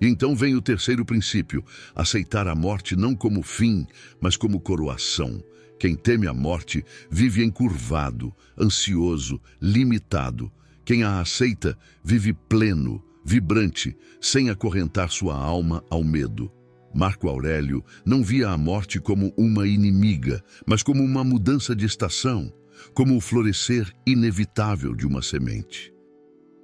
E então vem o terceiro princípio: aceitar a morte não como fim, mas como coroação. Quem teme a morte vive encurvado, ansioso, limitado. Quem a aceita vive pleno, vibrante, sem acorrentar sua alma ao medo. Marco Aurélio não via a morte como uma inimiga, mas como uma mudança de estação, como o florescer inevitável de uma semente.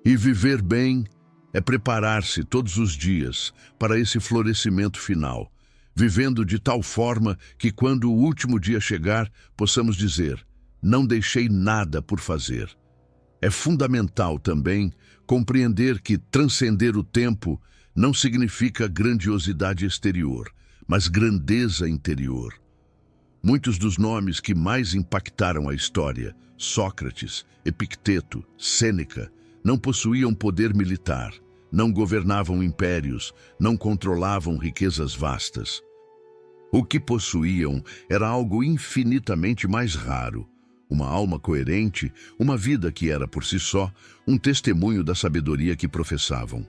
E viver bem é preparar-se todos os dias para esse florescimento final, vivendo de tal forma que quando o último dia chegar, possamos dizer: não deixei nada por fazer. É fundamental também compreender que transcender o tempo não significa grandiosidade exterior, mas grandeza interior. Muitos dos nomes que mais impactaram a história, Sócrates, Epicteto, Sêneca, não possuíam poder militar, não governavam impérios, não controlavam riquezas vastas. O que possuíam era algo infinitamente mais raro: uma alma coerente, uma vida que era por si só um testemunho da sabedoria que professavam.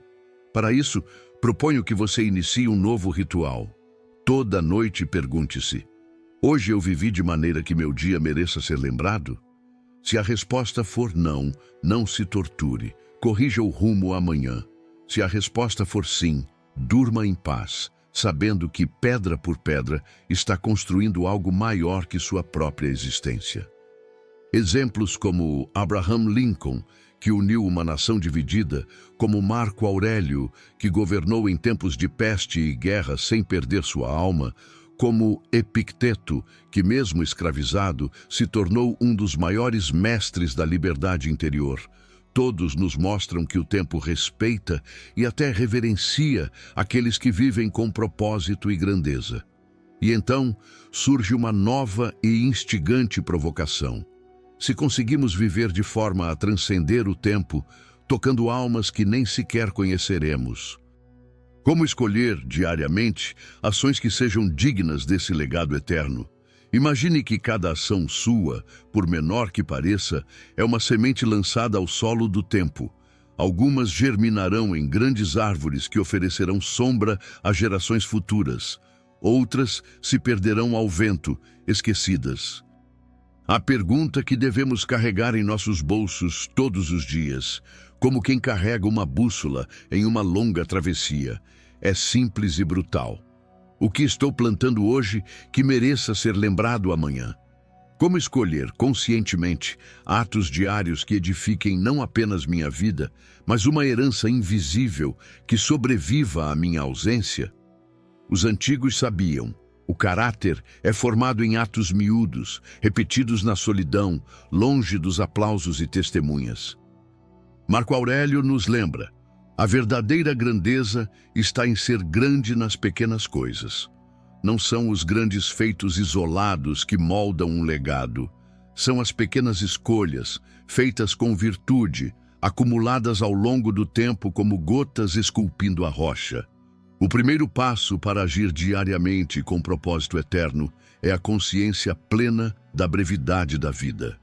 Para isso, proponho que você inicie um novo ritual. Toda noite pergunte-se: hoje eu vivi de maneira que meu dia mereça ser lembrado? Se a resposta for não, não se torture, corrija o rumo amanhã. Se a resposta for sim, durma em paz, sabendo que pedra por pedra está construindo algo maior que sua própria existência. Exemplos como Abraham Lincoln, que uniu uma nação dividida, como Marco Aurélio, que governou em tempos de peste e guerra sem perder sua alma, como Epicteto, que mesmo escravizado, se tornou um dos maiores mestres da liberdade interior. Todos nos mostram que o tempo respeita e até reverencia aqueles que vivem com propósito e grandeza. E então surge uma nova e instigante provocação. Se conseguimos viver de forma a transcender o tempo, tocando almas que nem sequer conheceremos, como escolher diariamente ações que sejam dignas desse legado eterno? Imagine que cada ação sua, por menor que pareça, é uma semente lançada ao solo do tempo. Algumas germinarão em grandes árvores que oferecerão sombra às gerações futuras. Outras se perderão ao vento, esquecidas. A pergunta que devemos carregar em nossos bolsos todos os dias, como quem carrega uma bússola em uma longa travessia, é simples e brutal. O que estou plantando hoje que mereça ser lembrado amanhã? Como escolher conscientemente atos diários que edifiquem não apenas minha vida, mas uma herança invisível que sobreviva à minha ausência? Os antigos sabiam. O caráter é formado em atos miúdos, repetidos na solidão, longe dos aplausos e testemunhas. Marco Aurélio nos lembra: a verdadeira grandeza está em ser grande nas pequenas coisas. Não são os grandes feitos isolados que moldam um legado. São as pequenas escolhas, feitas com virtude, acumuladas ao longo do tempo como gotas esculpindo a rocha. O primeiro passo para agir diariamente com propósito eterno é a consciência plena da brevidade da vida.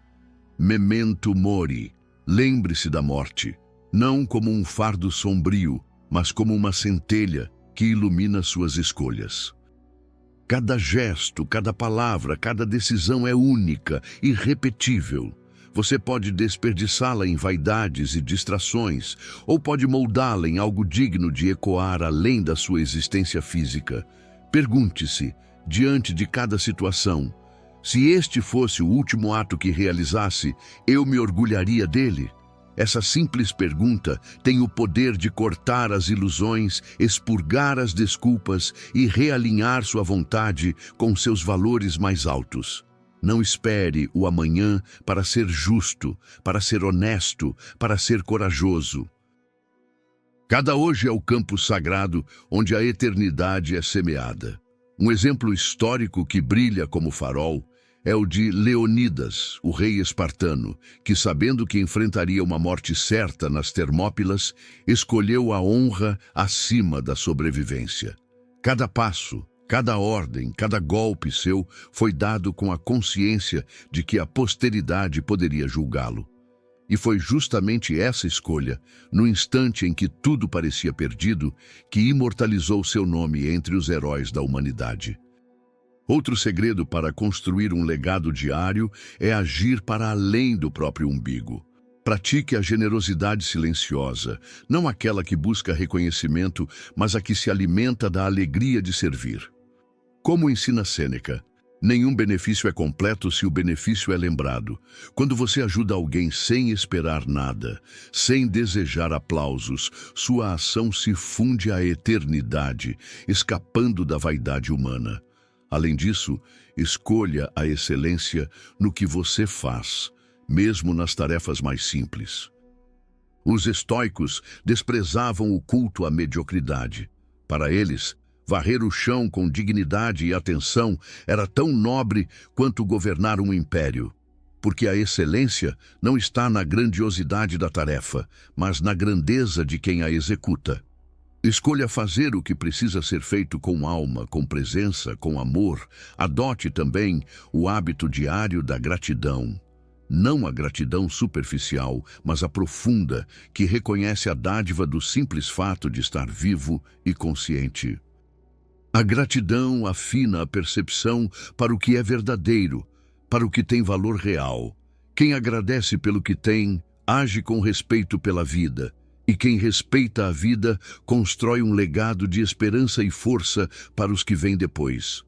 Memento mori, lembre-se da morte, não como um fardo sombrio, mas como uma centelha que ilumina suas escolhas. Cada gesto, cada palavra, cada decisão é única, irrepetível. Você pode desperdiçá-la em vaidades e distrações, ou pode moldá-la em algo digno de ecoar além da sua existência física. Pergunte-se, diante de cada situação, se este fosse o último ato que realizasse, eu me orgulharia dele? Essa simples pergunta tem o poder de cortar as ilusões, expurgar as desculpas e realinhar sua vontade com seus valores mais altos. Não espere o amanhã para ser justo, para ser honesto, para ser corajoso. Cada hoje é o campo sagrado onde a eternidade é semeada. Um exemplo histórico que brilha como farol é o de Leonidas, o rei espartano, que, sabendo que enfrentaria uma morte certa nas Termópilas, escolheu a honra acima da sobrevivência. Cada passo, cada ordem, cada golpe seu foi dado com a consciência de que a posteridade poderia julgá-lo. E foi justamente essa escolha, no instante em que tudo parecia perdido, que imortalizou seu nome entre os heróis da humanidade. Outro segredo para construir um legado diário é agir para além do próprio umbigo. Pratique a generosidade silenciosa, não aquela que busca reconhecimento, mas a que se alimenta da alegria de servir. Como ensina Sêneca, nenhum benefício é completo se o benefício é lembrado. Quando você ajuda alguém sem esperar nada, sem desejar aplausos, sua ação se funde à eternidade, escapando da vaidade humana. Além disso, escolha a excelência no que você faz, mesmo nas tarefas mais simples. Os estoicos desprezavam o culto à mediocridade. Para eles, varrer o chão com dignidade e atenção era tão nobre quanto governar um império, porque a excelência não está na grandiosidade da tarefa, mas na grandeza de quem a executa. Escolha fazer o que precisa ser feito com alma, com presença, com amor. Adote também o hábito diário da gratidão. Não a gratidão superficial, mas a profunda, que reconhece a dádiva do simples fato de estar vivo e consciente. A gratidão afina a percepção para o que é verdadeiro, para o que tem valor real. Quem agradece pelo que tem, age com respeito pela vida. E quem respeita a vida constrói um legado de esperança e força para os que vêm depois.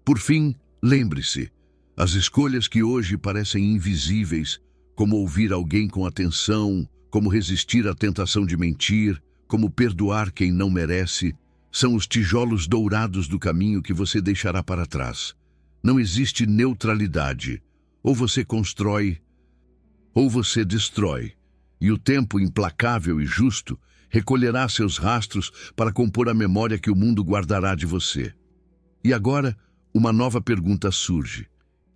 Por fim, lembre-se, As escolhas que hoje parecem invisíveis, como ouvir alguém com atenção, como resistir à tentação de mentir, como perdoar quem não merece, são os tijolos dourados do caminho que você deixará para trás. Não existe neutralidade. Ou você constrói, ou você destrói. E o tempo implacável e justo recolherá seus rastros para compor a memória que o mundo guardará de você. E agora, uma nova pergunta surge,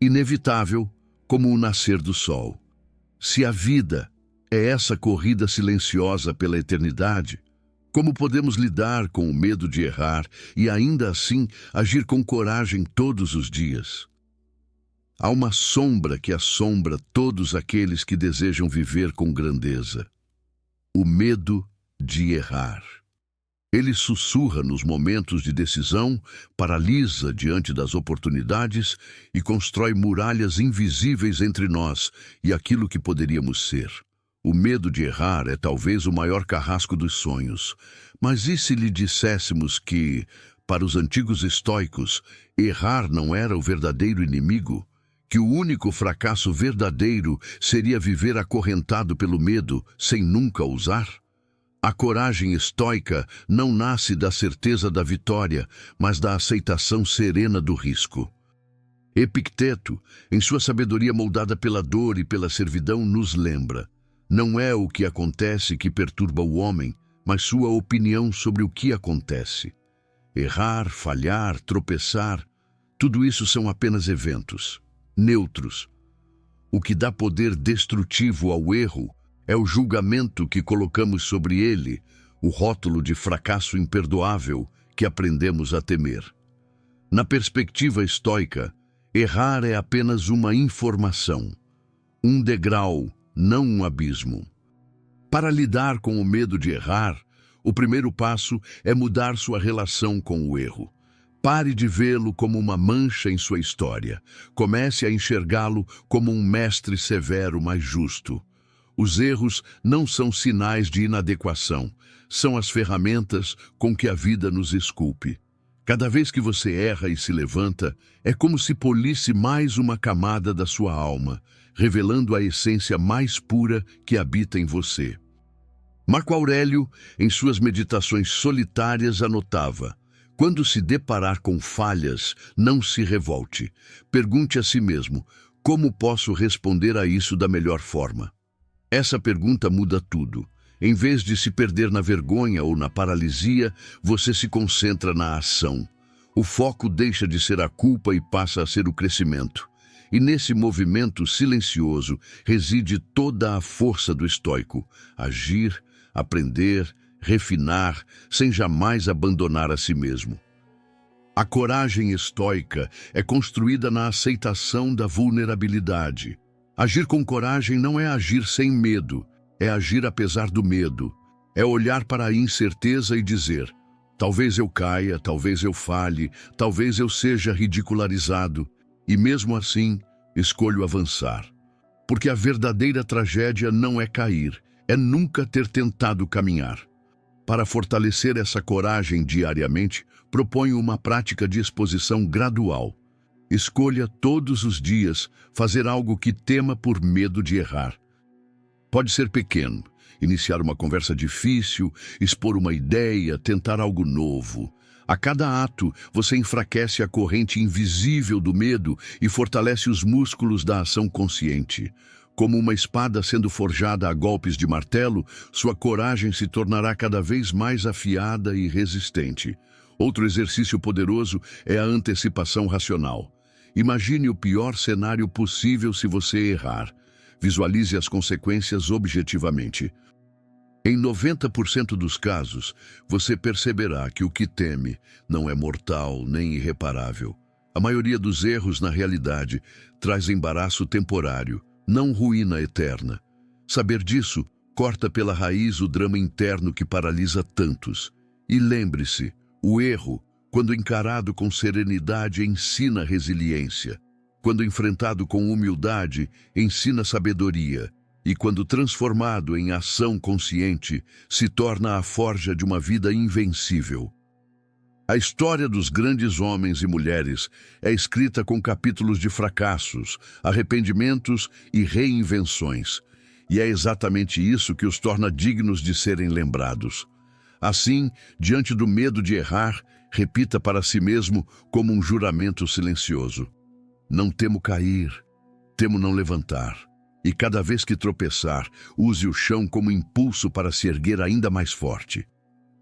inevitável como o nascer do sol. Se a vida é essa corrida silenciosa pela eternidade, como podemos lidar com o medo de errar e ainda assim agir com coragem todos os dias? Há uma sombra que assombra todos aqueles que desejam viver com grandeza: o medo de errar. Ele sussurra nos momentos de decisão, paralisa diante das oportunidades e constrói muralhas invisíveis entre nós e aquilo que poderíamos ser. O medo de errar é talvez o maior carrasco dos sonhos. Mas e se lhe disséssemos que, para os antigos estoicos, errar não era o verdadeiro inimigo? Que o único fracasso verdadeiro seria viver acorrentado pelo medo, sem nunca ousar? A coragem estoica não nasce da certeza da vitória, mas da aceitação serena do risco. Epicteto, em sua sabedoria moldada pela dor e pela servidão, nos lembra: não é o que acontece que perturba o homem, mas sua opinião sobre o que acontece. Errar, falhar, tropeçar, tudo isso são apenas eventos, neutros. O que dá poder destrutivo ao erro é o julgamento que colocamos sobre ele, o rótulo de fracasso imperdoável que aprendemos a temer. Na perspectiva estoica, errar é apenas uma informação, um degrau, não um abismo. Para lidar com o medo de errar, o primeiro passo é mudar sua relação com o erro. Pare de vê-lo como uma mancha em sua história. Comece a enxergá-lo como um mestre severo, mas justo. Os erros não são sinais de inadequação, são as ferramentas com que a vida nos esculpe. Cada vez que você erra e se levanta, é como se polisse mais uma camada da sua alma, revelando a essência mais pura que habita em você. Marco Aurélio, em suas meditações solitárias, anotava: quando se deparar com falhas, não se revolte. Pergunte a si mesmo: como posso responder a isso da melhor forma? Essa pergunta muda tudo. Em vez de se perder na vergonha ou na paralisia, você se concentra na ação. O foco deixa de ser a culpa e passa a ser o crescimento. E nesse movimento silencioso reside toda a força do estoico: agir, aprender, refinar, sem jamais abandonar a si mesmo. A coragem estoica é construída na aceitação da vulnerabilidade. Agir com coragem não é agir sem medo, é agir apesar do medo. É olhar para a incerteza e dizer: talvez eu caia, talvez eu falhe, talvez eu seja ridicularizado, e mesmo assim, escolho avançar. Porque a verdadeira tragédia não é cair, é nunca ter tentado caminhar. Para fortalecer essa coragem diariamente, proponho uma prática de exposição gradual. Escolha todos os dias fazer algo que tema por medo de errar. Pode ser pequeno, iniciar uma conversa difícil, expor uma ideia, tentar algo novo. A cada ato, você enfraquece a corrente invisível do medo e fortalece os músculos da ação consciente. Como uma espada sendo forjada a golpes de martelo, sua coragem se tornará cada vez mais afiada e resistente. Outro exercício poderoso é a antecipação racional. Imagine o pior cenário possível se você errar. Visualize as consequências objetivamente. Em 90% dos casos, você perceberá que o que teme não é mortal nem irreparável. A maioria dos erros, na realidade, traz embaraço temporário, não ruína eterna. Saber disso corta pela raiz o drama interno que paralisa tantos. E lembre-se, o erro, quando encarado com serenidade, ensina resiliência. Quando enfrentado com humildade, ensina sabedoria. E quando transformado em ação consciente, se torna a forja de uma vida invencível. A história dos grandes homens e mulheres é escrita com capítulos de fracassos, arrependimentos e reinvenções. E é exatamente isso que os torna dignos de serem lembrados. Assim, diante do medo de errar, repita para si mesmo como um juramento silencioso: não temo cair, temo não levantar. E cada vez que tropeçar, use o chão como impulso para se erguer ainda mais forte.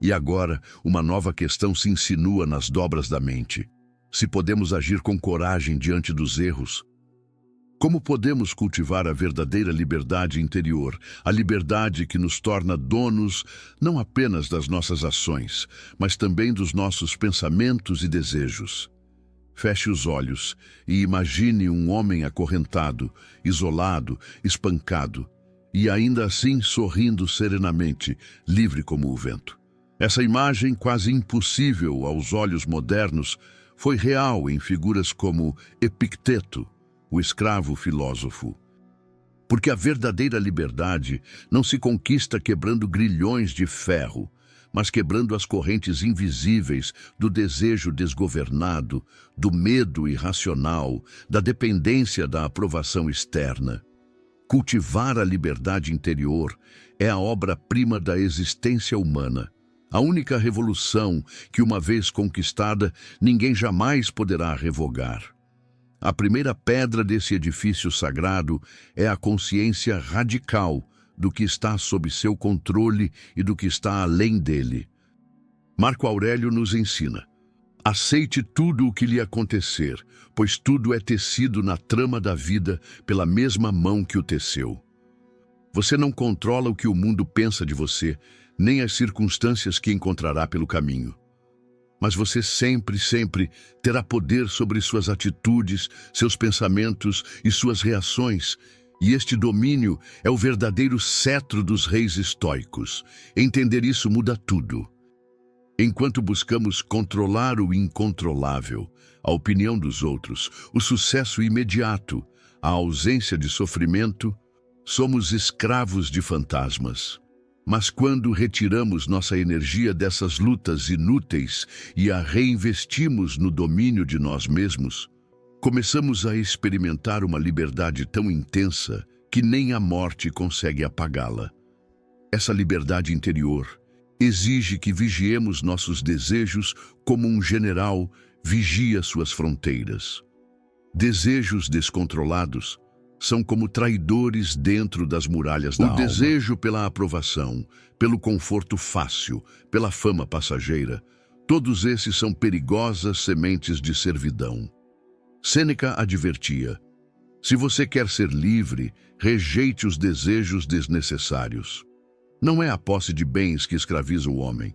E agora, uma nova questão se insinua nas dobras da mente. Se podemos agir com coragem diante dos erros, como podemos cultivar a verdadeira liberdade interior, a liberdade que nos torna donos não apenas das nossas ações, mas também dos nossos pensamentos e desejos? Feche os olhos e imagine um homem acorrentado, isolado, espancado, e ainda assim sorrindo serenamente, livre como o vento. Essa imagem, quase impossível aos olhos modernos, foi real em figuras como Epicteto, o escravo filósofo. Porque a verdadeira liberdade não se conquista quebrando grilhões de ferro, mas quebrando as correntes invisíveis do desejo desgovernado, do medo irracional, da dependência da aprovação externa. Cultivar a liberdade interior é a obra-prima da existência humana. A única revolução que, uma vez conquistada, ninguém jamais poderá revogar. A primeira pedra desse edifício sagrado é a consciência radical do que está sob seu controle e do que está além dele. Marco Aurélio nos ensina: aceite tudo o que lhe acontecer, pois tudo é tecido na trama da vida pela mesma mão que o teceu. Você não controla o que o mundo pensa de você, nem as circunstâncias que encontrará pelo caminho. Mas você sempre terá poder sobre suas atitudes, seus pensamentos e suas reações. E este domínio é o verdadeiro cetro dos reis estoicos. Entender isso muda tudo. Enquanto buscamos controlar o incontrolável, a opinião dos outros, o sucesso imediato, a ausência de sofrimento, somos escravos de fantasmas. Mas quando retiramos nossa energia dessas lutas inúteis e a reinvestimos no domínio de nós mesmos, começamos a experimentar uma liberdade tão intensa que nem a morte consegue apagá-la. Essa liberdade interior exige que vigiemos nossos desejos como um general vigia suas fronteiras. Desejos descontrolados são como traidores dentro das muralhas da alma. O desejo pela aprovação, pelo conforto fácil, pela fama passageira, todos esses são perigosas sementes de servidão. Sêneca advertia: se você quer ser livre, rejeite os desejos desnecessários. Não é a posse de bens que escraviza o homem,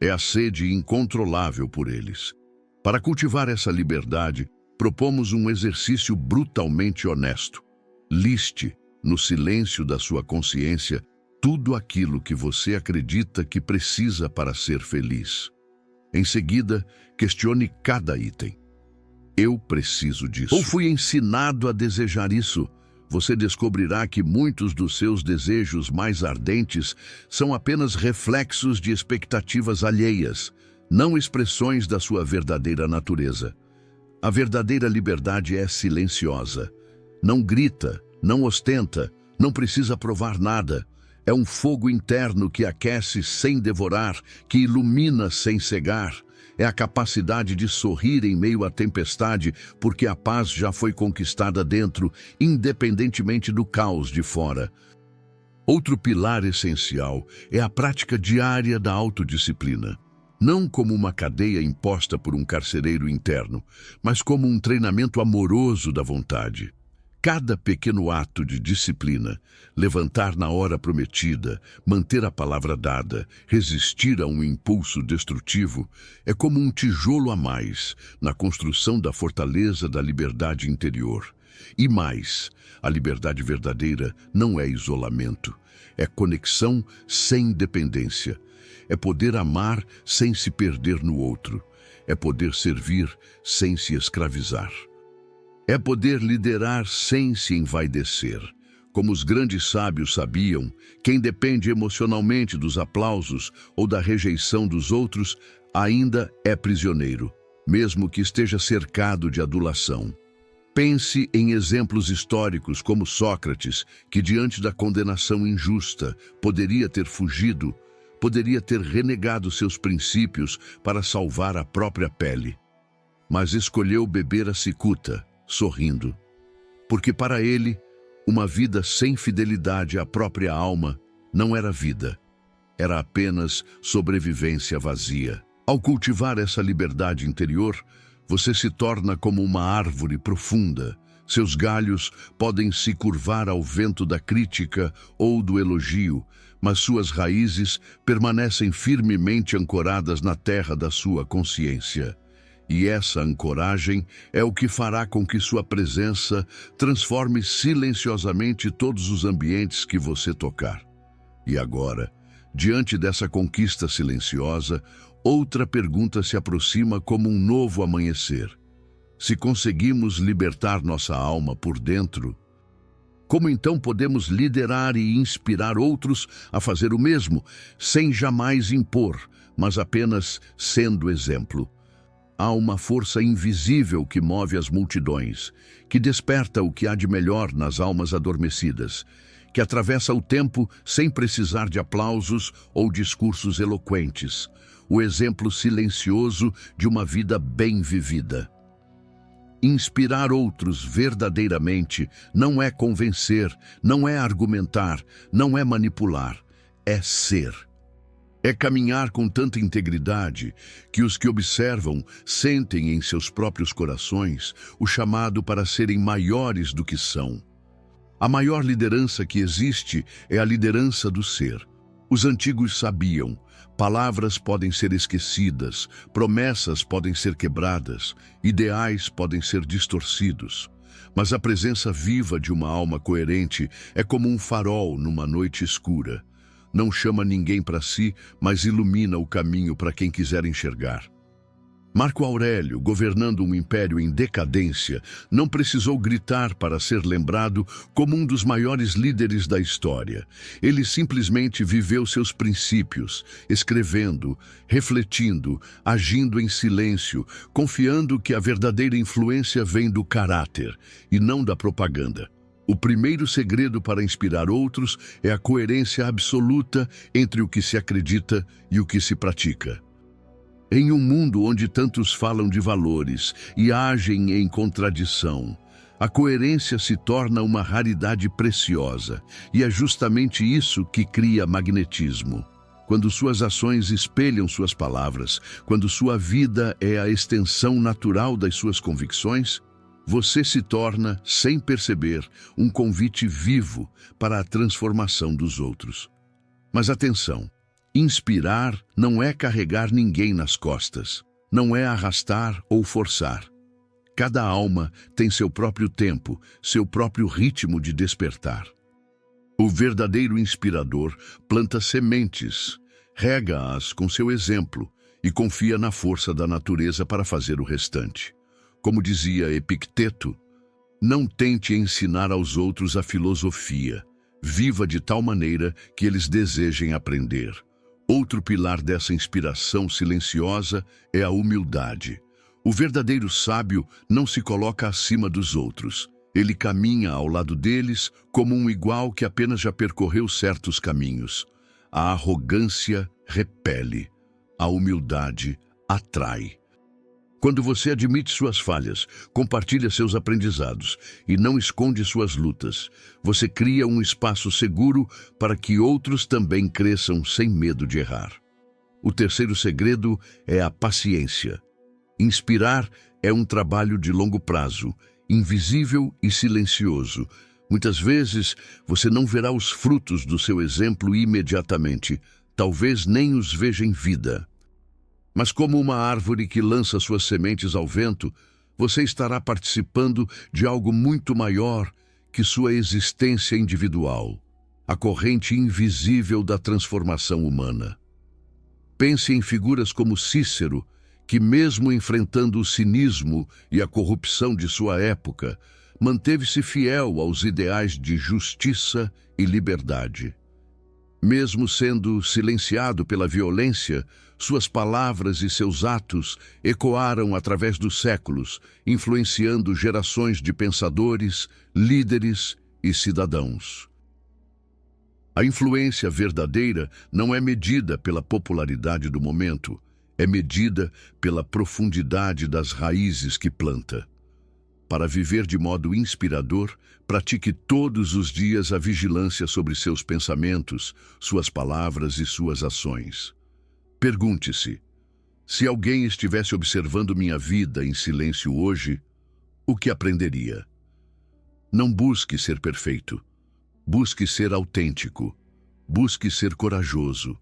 é a sede incontrolável por eles. Para cultivar essa liberdade, propomos um exercício brutalmente honesto. Liste, no silêncio da sua consciência, tudo aquilo que você acredita que precisa para ser feliz. Em seguida, questione cada item. Eu preciso disso. Ou fui ensinado a desejar isso? Você descobrirá que muitos dos seus desejos mais ardentes são apenas reflexos de expectativas alheias, não expressões da sua verdadeira natureza. A verdadeira liberdade é silenciosa. Não grita, não ostenta, não precisa provar nada. É um fogo interno que aquece sem devorar, que ilumina sem cegar. É a capacidade de sorrir em meio à tempestade, porque a paz já foi conquistada dentro, independentemente do caos de fora. Outro pilar essencial é a prática diária da autodisciplina. Não como uma cadeia imposta por um carcereiro interno, mas como um treinamento amoroso da vontade. Cada pequeno ato de disciplina, levantar na hora prometida, manter a palavra dada, resistir a um impulso destrutivo, é como um tijolo a mais na construção da fortaleza da liberdade interior. E mais, a liberdade verdadeira não é isolamento, é conexão sem dependência, é poder amar sem se perder no outro, é poder servir sem se escravizar. É poder liderar sem se envaidecer. Como os grandes sábios sabiam, quem depende emocionalmente dos aplausos ou da rejeição dos outros, ainda é prisioneiro, mesmo que esteja cercado de adulação. Pense em exemplos históricos como Sócrates, que diante da condenação injusta poderia ter fugido, poderia ter renegado seus princípios para salvar a própria pele. Mas escolheu beber a cicuta, sorrindo. Porque para ele, uma vida sem fidelidade à própria alma não era vida, era apenas sobrevivência vazia. Ao cultivar essa liberdade interior, você se torna como uma árvore profunda. Seus galhos podem se curvar ao vento da crítica ou do elogio, mas suas raízes permanecem firmemente ancoradas na terra da sua consciência. E essa ancoragem é o que fará com que sua presença transforme silenciosamente todos os ambientes que você tocar. E agora, diante dessa conquista silenciosa, outra pergunta se aproxima como um novo amanhecer. Se conseguimos libertar nossa alma por dentro, como então podemos liderar e inspirar outros a fazer o mesmo, sem jamais impor, mas apenas sendo exemplo? Há uma força invisível que move as multidões, que desperta o que há de melhor nas almas adormecidas, que atravessa o tempo sem precisar de aplausos ou discursos eloquentes, o exemplo silencioso de uma vida bem vivida. Inspirar outros verdadeiramente não é convencer, não é argumentar, não é manipular, é ser. É caminhar com tanta integridade que os que observam sentem em seus próprios corações o chamado para serem maiores do que são. A maior liderança que existe é a liderança do ser. Os antigos sabiam, palavras podem ser esquecidas, promessas podem ser quebradas, ideais podem ser distorcidos. Mas a presença viva de uma alma coerente é como um farol numa noite escura. Não chama ninguém para si, mas ilumina o caminho para quem quiser enxergar. Marco Aurélio, governando um império em decadência, não precisou gritar para ser lembrado como um dos maiores líderes da história. Ele simplesmente viveu seus princípios, escrevendo, refletindo, agindo em silêncio, confiando que a verdadeira influência vem do caráter e não da propaganda. O primeiro segredo para inspirar outros é a coerência absoluta entre o que se acredita e o que se pratica. Em um mundo onde tantos falam de valores e agem em contradição, a coerência se torna uma raridade preciosa, e é justamente isso que cria magnetismo. Quando suas ações espelham suas palavras, quando sua vida é a extensão natural das suas convicções, você se torna, sem perceber, um convite vivo para a transformação dos outros. Mas atenção! Inspirar não é carregar ninguém nas costas, não é arrastar ou forçar. Cada alma tem seu próprio tempo, seu próprio ritmo de despertar. O verdadeiro inspirador planta sementes, rega-as com seu exemplo e confia na força da natureza para fazer o restante. Como dizia Epicteto, não tente ensinar aos outros a filosofia, viva de tal maneira que eles desejem aprender. Outro pilar dessa inspiração silenciosa é a humildade. O verdadeiro sábio não se coloca acima dos outros. Ele caminha ao lado deles como um igual que apenas já percorreu certos caminhos. A arrogância repele, a humildade atrai. Quando você admite suas falhas, compartilha seus aprendizados e não esconde suas lutas, você cria um espaço seguro para que outros também cresçam sem medo de errar. O terceiro segredo é a paciência. Inspirar é um trabalho de longo prazo, invisível e silencioso. Muitas vezes, você não verá os frutos do seu exemplo imediatamente, talvez nem os veja em vida. Mas como uma árvore que lança suas sementes ao vento, você estará participando de algo muito maior que sua existência individual, a corrente invisível da transformação humana. Pense em figuras como Cícero, que mesmo enfrentando o cinismo e a corrupção de sua época, manteve-se fiel aos ideais de justiça e liberdade. Mesmo sendo silenciado pela violência, suas palavras e seus atos ecoaram através dos séculos, influenciando gerações de pensadores, líderes e cidadãos. A influência verdadeira não é medida pela popularidade do momento, é medida pela profundidade das raízes que planta. Para viver de modo inspirador, pratique todos os dias a vigilância sobre seus pensamentos, suas palavras e suas ações. Pergunte-se: se alguém estivesse observando minha vida em silêncio hoje, o que aprenderia? Não busque ser perfeito. Busque ser autêntico. Busque ser corajoso.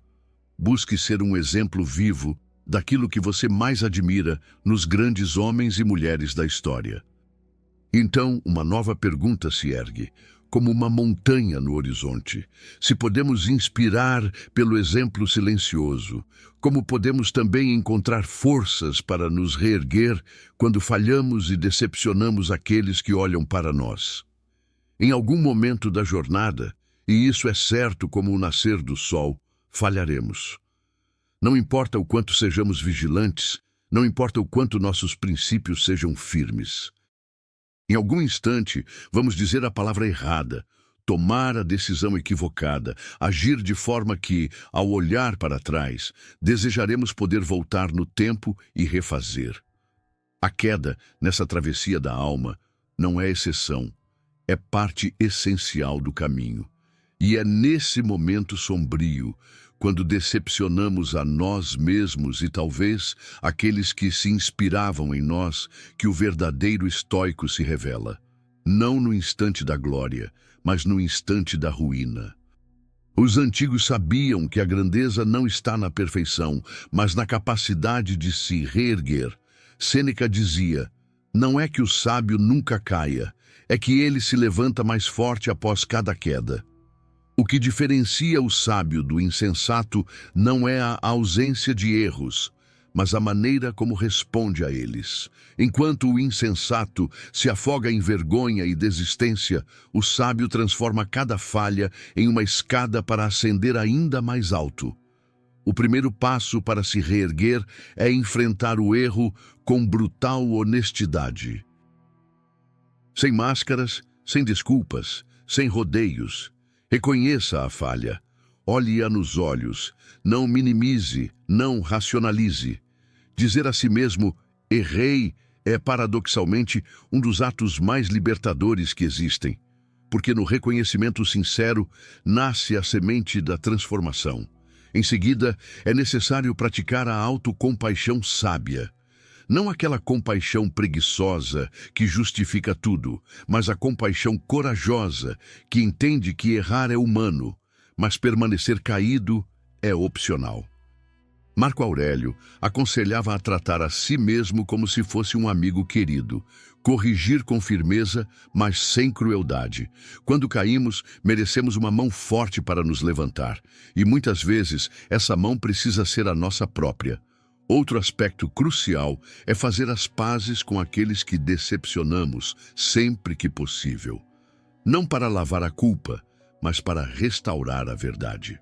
Busque ser um exemplo vivo daquilo que você mais admira nos grandes homens e mulheres da história. Então, uma nova pergunta se ergue, como uma montanha no horizonte. Se podemos inspirar pelo exemplo silencioso, como podemos também encontrar forças para nos reerguer quando falhamos e decepcionamos aqueles que olham para nós? Em algum momento da jornada, e isso é certo como o nascer do sol, falharemos. Não importa o quanto sejamos vigilantes, não importa o quanto nossos princípios sejam firmes. Em algum instante, vamos dizer a palavra errada, tomar a decisão equivocada, agir de forma que, ao olhar para trás, desejaremos poder voltar no tempo e refazer. A queda, nessa travessia da alma, não é exceção, é parte essencial do caminho. E é nesse momento sombrio, quando decepcionamos a nós mesmos e talvez aqueles que se inspiravam em nós, que o verdadeiro estoico se revela. Não no instante da glória, mas no instante da ruína. Os antigos sabiam que a grandeza não está na perfeição, mas na capacidade de se reerguer. Sêneca dizia: não é que o sábio nunca caia, é que ele se levanta mais forte após cada queda. O que diferencia o sábio do insensato não é a ausência de erros, mas a maneira como responde a eles. Enquanto o insensato se afoga em vergonha e desistência, o sábio transforma cada falha em uma escada para ascender ainda mais alto. O primeiro passo para se reerguer é enfrentar o erro com brutal honestidade. Sem máscaras, sem desculpas, sem rodeios. Reconheça a falha, olhe-a nos olhos, não minimize, não racionalize. Dizer a si mesmo, errei, é paradoxalmente um dos atos mais libertadores que existem, porque no reconhecimento sincero nasce a semente da transformação. Em seguida, é necessário praticar a autocompaixão sábia. Não aquela compaixão preguiçosa que justifica tudo, mas a compaixão corajosa que entende que errar é humano, mas permanecer caído é opcional. Marco Aurélio aconselhava a tratar a si mesmo como se fosse um amigo querido, corrigir com firmeza, mas sem crueldade. Quando caímos, merecemos uma mão forte para nos levantar, e muitas vezes essa mão precisa ser a nossa própria. Outro aspecto crucial é fazer as pazes com aqueles que decepcionamos sempre que possível. Não para lavar a culpa, mas para restaurar a verdade.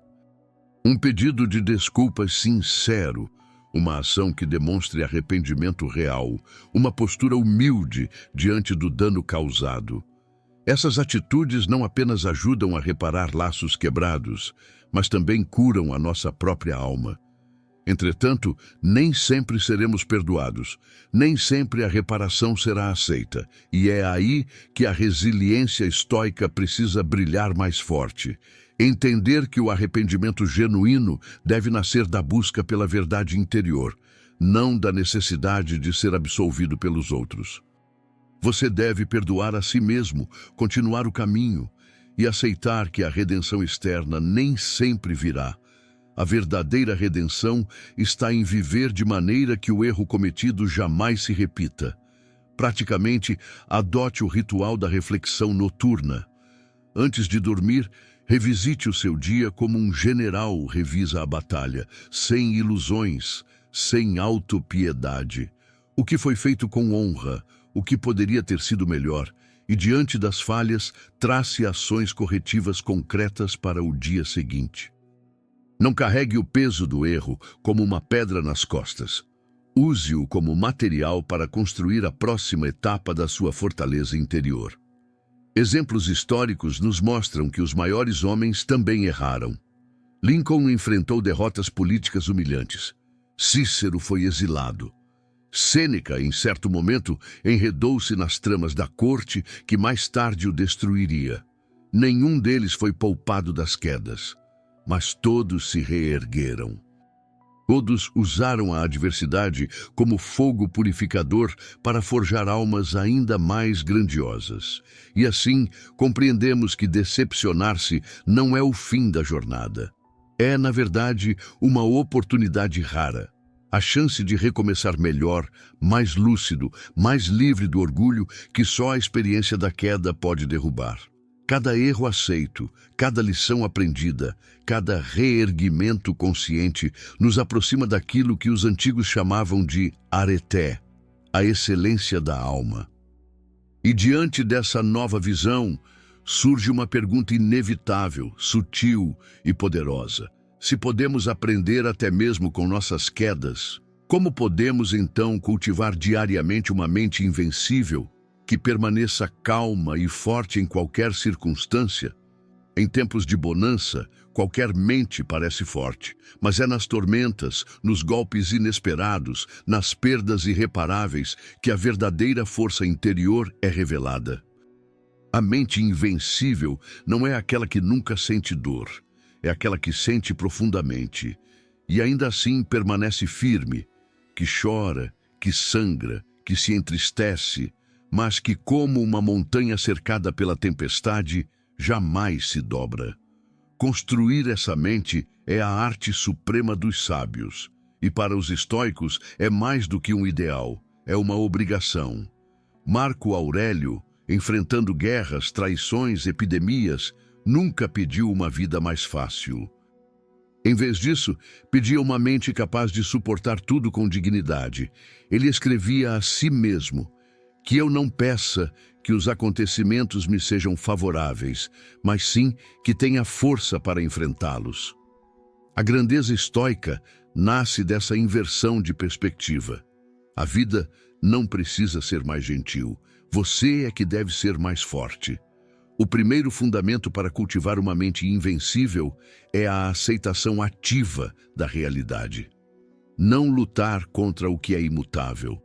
Um pedido de desculpas sincero, uma ação que demonstre arrependimento real, uma postura humilde diante do dano causado. Essas atitudes não apenas ajudam a reparar laços quebrados, mas também curam a nossa própria alma. Entretanto, nem sempre seremos perdoados, nem sempre a reparação será aceita, e é aí que a resiliência estoica precisa brilhar mais forte. Entender que o arrependimento genuíno deve nascer da busca pela verdade interior, não da necessidade de ser absolvido pelos outros. Você deve perdoar a si mesmo, continuar o caminho e aceitar que a redenção externa nem sempre virá. A verdadeira redenção está em viver de maneira que o erro cometido jamais se repita. Praticamente, adote o ritual da reflexão noturna. Antes de dormir, revisite o seu dia como um general revisa a batalha, sem ilusões, sem autopiedade. O que foi feito com honra, o que poderia ter sido melhor, e diante das falhas, trace ações corretivas concretas para o dia seguinte. Não carregue o peso do erro como uma pedra nas costas. Use-o como material para construir a próxima etapa da sua fortaleza interior. Exemplos históricos nos mostram que os maiores homens também erraram. Lincoln enfrentou derrotas políticas humilhantes. Cícero foi exilado. Sêneca, em certo momento, enredou-se nas tramas da corte que mais tarde o destruiria. Nenhum deles foi poupado das quedas, mas todos se reergueram. Todos usaram a adversidade como fogo purificador para forjar almas ainda mais grandiosas. E assim, compreendemos que decepcionar-se não é o fim da jornada. É, na verdade, uma oportunidade rara. A chance de recomeçar melhor, mais lúcido, mais livre do orgulho que só a experiência da queda pode derrubar. Cada erro aceito, cada lição aprendida, cada reerguimento consciente nos aproxima daquilo que os antigos chamavam de areté, a excelência da alma. E diante dessa nova visão, surge uma pergunta inevitável, sutil e poderosa. Se podemos aprender até mesmo com nossas quedas, como podemos então cultivar diariamente uma mente invencível que permaneça calma e forte em qualquer circunstância? Em tempos de bonança, qualquer mente parece forte, mas é nas tormentas, nos golpes inesperados, nas perdas irreparáveis que a verdadeira força interior é revelada. A mente invencível não é aquela que nunca sente dor, é aquela que sente profundamente e ainda assim permanece firme, que chora, que sangra, que se entristece, mas que, como uma montanha cercada pela tempestade, jamais se dobra. Construir essa mente é a arte suprema dos sábios, e para os estoicos é mais do que um ideal, é uma obrigação. Marco Aurélio, enfrentando guerras, traições, epidemias, nunca pediu uma vida mais fácil. Em vez disso, pedia uma mente capaz de suportar tudo com dignidade. Ele escrevia a si mesmo: que eu não peça que os acontecimentos me sejam favoráveis, mas sim que tenha força para enfrentá-los. A grandeza estoica nasce dessa inversão de perspectiva. A vida não precisa ser mais gentil, você é que deve ser mais forte. O primeiro fundamento para cultivar uma mente invencível é a aceitação ativa da realidade. Não lutar contra o que é imutável.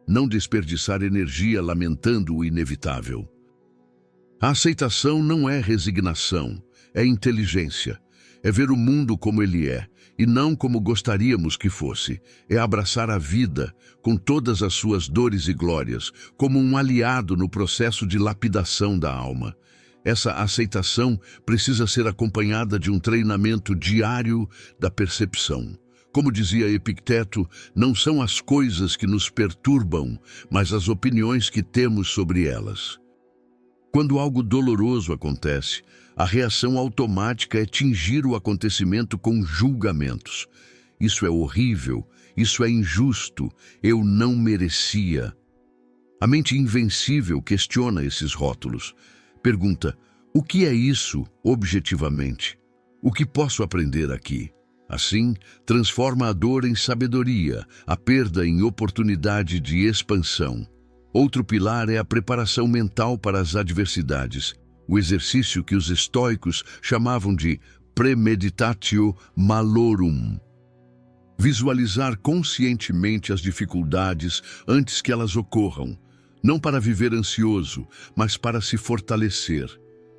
Não desperdiçar energia lamentando o inevitável. A aceitação não é resignação, é inteligência. É ver o mundo como ele é, e não como gostaríamos que fosse. É abraçar a vida, com todas as suas dores e glórias, como um aliado no processo de lapidação da alma. Essa aceitação precisa ser acompanhada de um treinamento diário da percepção. Como dizia Epicteto, não são as coisas que nos perturbam, mas as opiniões que temos sobre elas. Quando algo doloroso acontece, a reação automática é tingir o acontecimento com julgamentos. Isso é horrível, isso é injusto, eu não merecia. A mente invencível questiona esses rótulos. Pergunta: o que é isso objetivamente? O que posso aprender aqui? Assim, transforma a dor em sabedoria, a perda em oportunidade de expansão. Outro pilar é a preparação mental para as adversidades, o exercício que os estoicos chamavam de premeditatio malorum. Visualizar conscientemente as dificuldades antes que elas ocorram, não para viver ansioso, mas para se fortalecer.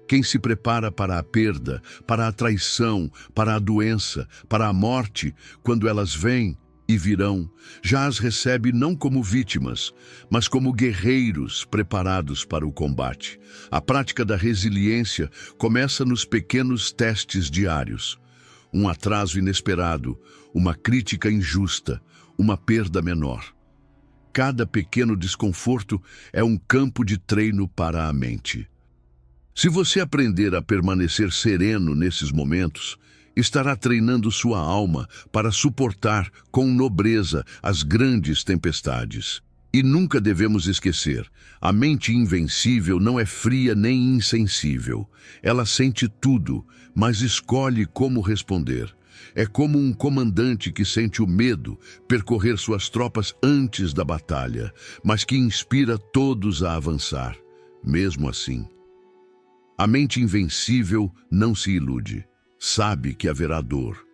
Quem se prepara para a perda, para a traição, para a doença, para a morte, quando elas vêm e virão, já as recebe não como vítimas, mas como guerreiros preparados para o combate. A prática da resiliência começa nos pequenos testes diários. Um atraso inesperado, uma crítica injusta, uma perda menor. Cada pequeno desconforto é um campo de treino para a mente. Se você aprender a permanecer sereno nesses momentos, estará treinando sua alma para suportar com nobreza as grandes tempestades. E nunca devemos esquecer, a mente invencível não é fria nem insensível. Ela sente tudo, mas escolhe como responder. É como um comandante que sente o medo percorrer suas tropas antes da batalha, mas que inspira todos a avançar, mesmo assim. A mente invencível não se ilude, sabe que haverá dor.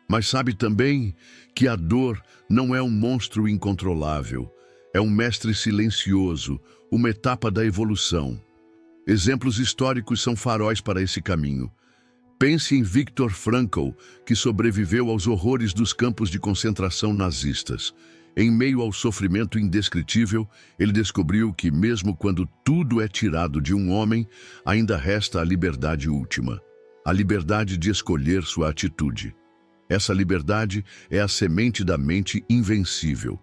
Mas sabe também que a dor não é um monstro incontrolável, é um mestre silencioso, uma etapa da evolução. Exemplos históricos são faróis para esse caminho. Pense em Viktor Frankl, que sobreviveu aos horrores dos campos de concentração nazistas. Em meio ao sofrimento indescritível, ele descobriu que, mesmo quando tudo é tirado de um homem, ainda resta a liberdade última, a liberdade de escolher sua atitude. Essa liberdade é a semente da mente invencível.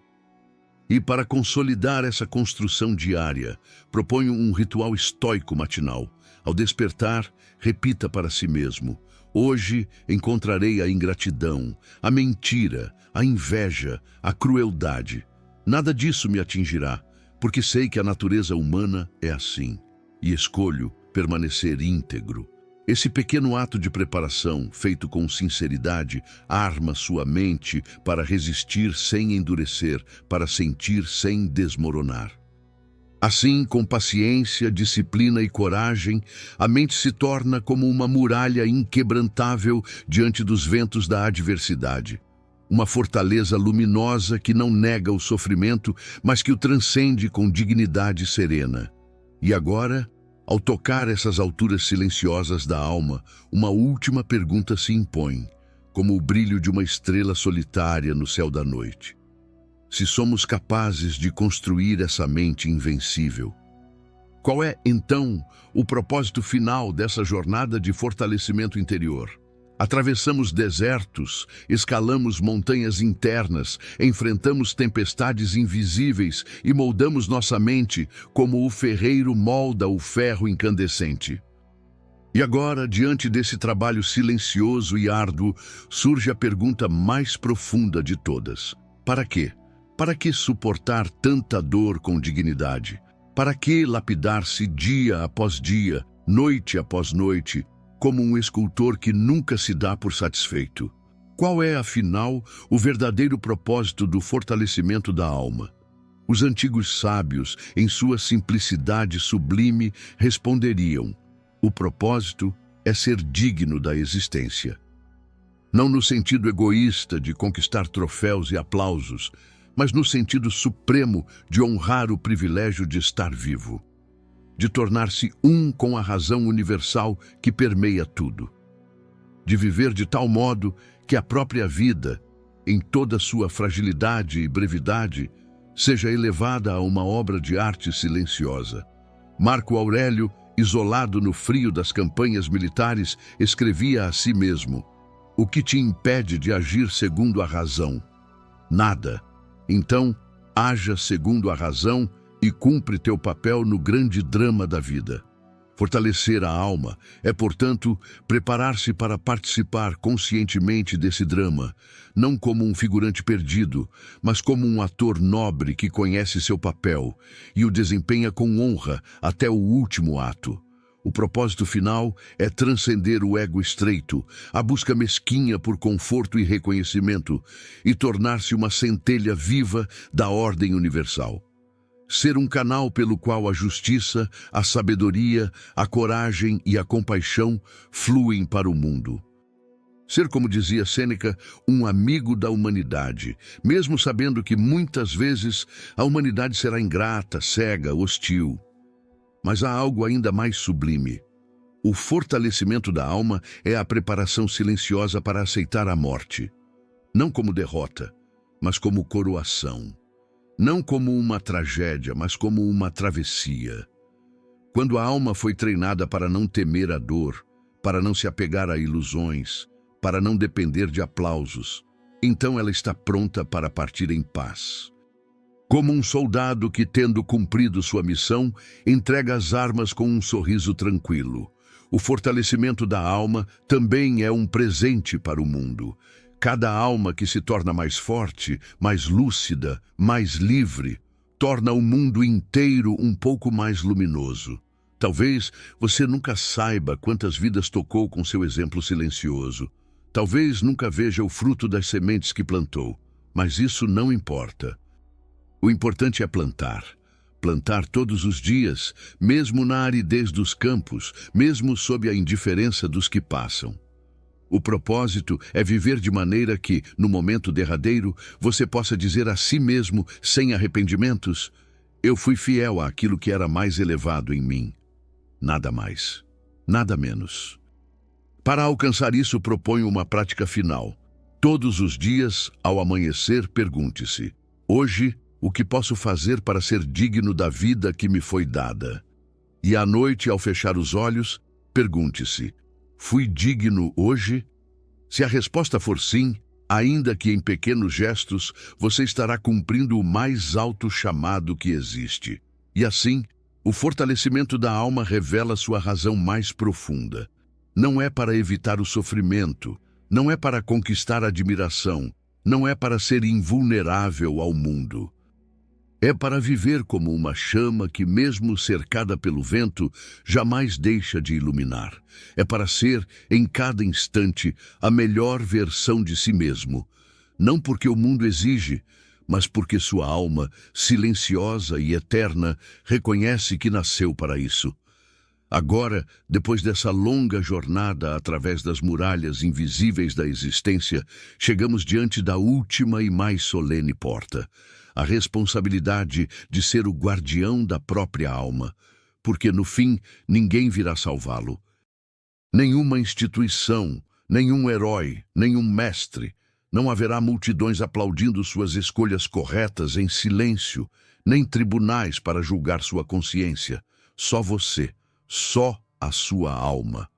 E para consolidar essa construção diária, proponho um ritual estoico matinal. Ao despertar, repita para si mesmo: hoje encontrarei a ingratidão, a mentira, a inveja, a crueldade. Nada disso me atingirá, porque sei que a natureza humana é assim, e escolho permanecer íntegro. Esse pequeno ato de preparação, feito com sinceridade, arma sua mente para resistir sem endurecer, para sentir sem desmoronar. Assim, com paciência, disciplina e coragem, a mente se torna como uma muralha inquebrantável diante dos ventos da adversidade. Uma fortaleza luminosa que não nega o sofrimento, mas que o transcende com dignidade serena. E agora, ao tocar essas alturas silenciosas da alma, uma última pergunta se impõe, como o brilho de uma estrela solitária no céu da noite. Se somos capazes de construir essa mente invencível, qual é, então, o propósito final dessa jornada de fortalecimento interior? Atravessamos desertos, escalamos montanhas internas, enfrentamos tempestades invisíveis e moldamos nossa mente como o ferreiro molda o ferro incandescente. E agora, diante desse trabalho silencioso e árduo, surge a pergunta mais profunda de todas: para quê? Para que suportar tanta dor com dignidade? Para que lapidar-se dia após dia, noite após noite, como um escultor que nunca se dá por satisfeito? Qual é, afinal, o verdadeiro propósito do fortalecimento da alma? Os antigos sábios, em sua simplicidade sublime, responderiam: o propósito é ser digno da existência. Não no sentido egoísta de conquistar troféus e aplausos, mas no sentido supremo de honrar o privilégio de estar vivo, de tornar-se um com a razão universal que permeia tudo, de viver de tal modo que a própria vida, em toda sua fragilidade e brevidade, seja elevada a uma obra de arte silenciosa. Marco Aurélio, isolado no frio das campanhas militares, escrevia a si mesmo: o que te impede de agir segundo a razão? Nada. Então, haja segundo a razão e cumpre teu papel no grande drama da vida. Fortalecer a alma é, portanto, preparar-se para participar conscientemente desse drama, não como um figurante perdido, mas como um ator nobre que conhece seu papel e o desempenha com honra até o último ato. O propósito final é transcender o ego estreito, a busca mesquinha por conforto e reconhecimento, e tornar-se uma centelha viva da ordem universal. Ser um canal pelo qual a justiça, a sabedoria, a coragem e a compaixão fluem para o mundo. Ser, como dizia Sêneca, um amigo da humanidade, mesmo sabendo que muitas vezes a humanidade será ingrata, cega, hostil. Mas há algo ainda mais sublime. O fortalecimento da alma é a preparação silenciosa para aceitar a morte, não como derrota, mas como coroação. Não como uma tragédia, mas como uma travessia. Quando a alma foi treinada para não temer a dor, para não se apegar a ilusões, para não depender de aplausos, então ela está pronta para partir em paz. Como um soldado que, tendo cumprido sua missão, entrega as armas com um sorriso tranquilo. O fortalecimento da alma também é um presente para o mundo. Cada alma que se torna mais forte, mais lúcida, mais livre, torna o mundo inteiro um pouco mais luminoso. Talvez você nunca saiba quantas vidas tocou com seu exemplo silencioso. Talvez nunca veja o fruto das sementes que plantou, mas isso não importa. O importante é plantar. Plantar todos os dias, mesmo na aridez dos campos, mesmo sob a indiferença dos que passam. O propósito é viver de maneira que, no momento derradeiro, você possa dizer a si mesmo, sem arrependimentos: eu fui fiel àquilo que era mais elevado em mim. Nada mais, nada menos. Para alcançar isso, proponho uma prática final. Todos os dias, ao amanhecer, pergunte-se: hoje, o que posso fazer para ser digno da vida que me foi dada? E à noite, ao fechar os olhos, pergunte-se: fui digno hoje? Se a resposta for sim, ainda que em pequenos gestos, você estará cumprindo o mais alto chamado que existe. E assim, o fortalecimento da alma revela sua razão mais profunda. Não é para evitar o sofrimento, não é para conquistar a admiração, não é para ser invulnerável ao mundo. É para viver como uma chama que, mesmo cercada pelo vento, jamais deixa de iluminar. É para ser, em cada instante, a melhor versão de si mesmo. Não porque o mundo exige, mas porque sua alma, silenciosa e eterna, reconhece que nasceu para isso. Agora, depois dessa longa jornada através das muralhas invisíveis da existência, chegamos diante da última e mais solene porta. A responsabilidade de ser o guardião da própria alma, porque no fim ninguém virá salvá-lo. Nenhuma instituição, nenhum herói, nenhum mestre. Não haverá multidões aplaudindo suas escolhas corretas em silêncio, nem tribunais para julgar sua consciência. Só você, só a sua alma.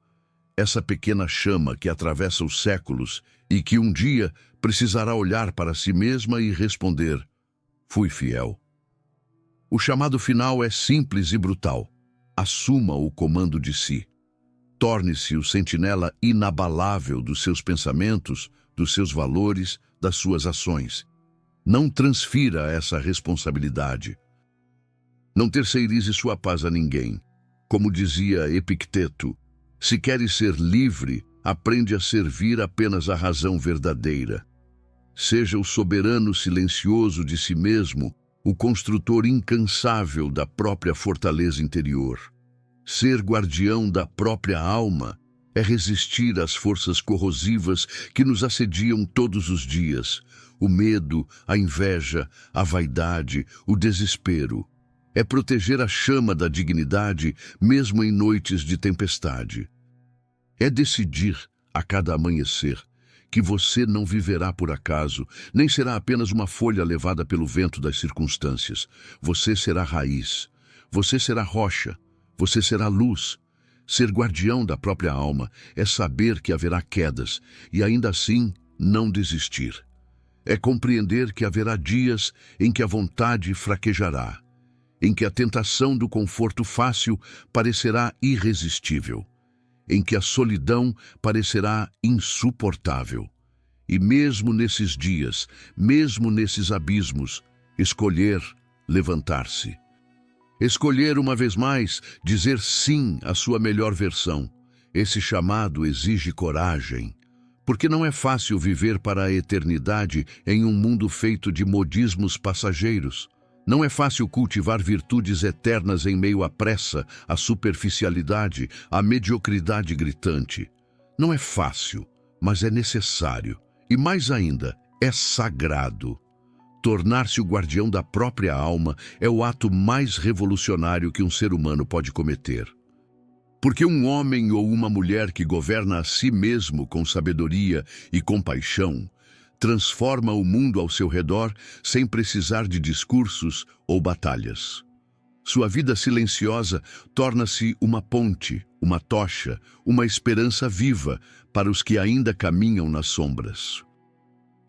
Essa pequena chama que atravessa os séculos e que um dia precisará olhar para si mesma e responder: fui fiel. O chamado final é simples e brutal. Assuma o comando de si. Torne-se o sentinela inabalável dos seus pensamentos, dos seus valores, das suas ações. Não transfira essa responsabilidade. Não terceirize sua paz a ninguém. Como dizia Epicteto, se queres ser livre, aprende a servir apenas a razão verdadeira. Seja o soberano silencioso de si mesmo, o construtor incansável da própria fortaleza interior. Ser guardião da própria alma é resistir às forças corrosivas que nos assediam todos os dias: o medo, a inveja, a vaidade, o desespero. É proteger a chama da dignidade mesmo em noites de tempestade. É decidir, a cada amanhecer, que você não viverá por acaso, nem será apenas uma folha levada pelo vento das circunstâncias. Você será raiz, você será rocha, você será luz. Ser guardião da própria alma é saber que haverá quedas e ainda assim não desistir. É compreender que haverá dias em que a vontade fraquejará, em que a tentação do conforto fácil parecerá irresistível, em que a solidão parecerá insuportável. E mesmo nesses dias, mesmo nesses abismos, escolher levantar-se. Escolher uma vez mais dizer sim à sua melhor versão. Esse chamado exige coragem, porque não é fácil viver para a eternidade em um mundo feito de modismos passageiros. Não é fácil cultivar virtudes eternas em meio à pressa, à superficialidade, à mediocridade gritante. Não é fácil, mas é necessário. E mais ainda, é sagrado. Tornar-se o guardião da própria alma é o ato mais revolucionário que um ser humano pode cometer. Porque um homem ou uma mulher que governa a si mesmo com sabedoria e compaixão transforma o mundo ao seu redor sem precisar de discursos ou batalhas. Sua vida silenciosa torna-se uma ponte, uma tocha, uma esperança viva para os que ainda caminham nas sombras.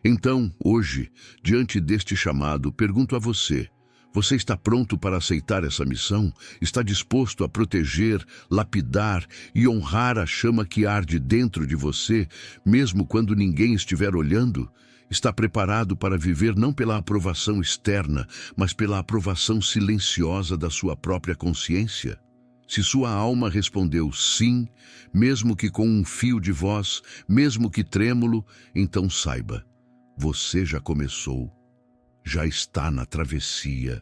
Então, hoje, diante deste chamado, pergunto a você: você está pronto para aceitar essa missão? Está disposto a proteger, lapidar e honrar a chama que arde dentro de você, mesmo quando ninguém estiver olhando? Está preparado para viver não pela aprovação externa, mas pela aprovação silenciosa da sua própria consciência? Se sua alma respondeu sim, mesmo que com um fio de voz, mesmo que trêmulo, então saiba, você já começou, já está na travessia.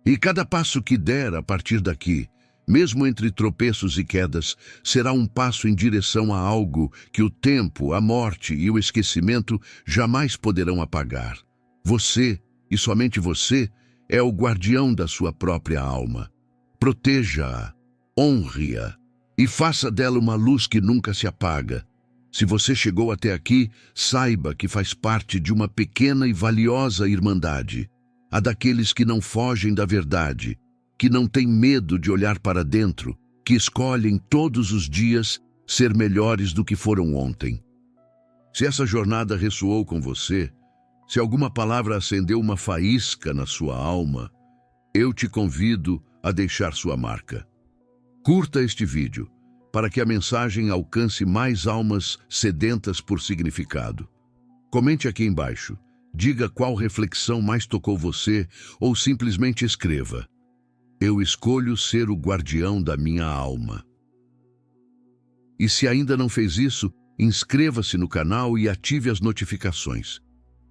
E cada passo que der a partir daqui, mesmo entre tropeços e quedas, será um passo em direção a algo que o tempo, a morte e o esquecimento jamais poderão apagar. Você, e somente você, é o guardião da sua própria alma. Proteja-a, honre-a e faça dela uma luz que nunca se apaga. Se você chegou até aqui, saiba que faz parte de uma pequena e valiosa irmandade, a daqueles que não fogem da verdade, que não têm medo de olhar para dentro, que escolhem todos os dias ser melhores do que foram ontem. Se essa jornada ressoou com você, se alguma palavra acendeu uma faísca na sua alma, eu te convido a deixar sua marca. Curta este vídeo, para que a mensagem alcance mais almas sedentas por significado. Comente aqui embaixo, diga qual reflexão mais tocou você ou simplesmente escreva: eu escolho ser o guardião da minha alma. E se ainda não fez isso, inscreva-se no canal e ative as notificações,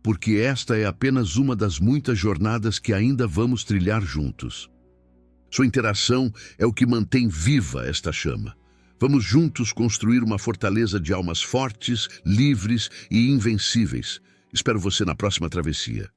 porque esta é apenas uma das muitas jornadas que ainda vamos trilhar juntos. Sua interação é o que mantém viva esta chama. Vamos juntos construir uma fortaleza de almas fortes, livres e invencíveis. Espero você na próxima travessia.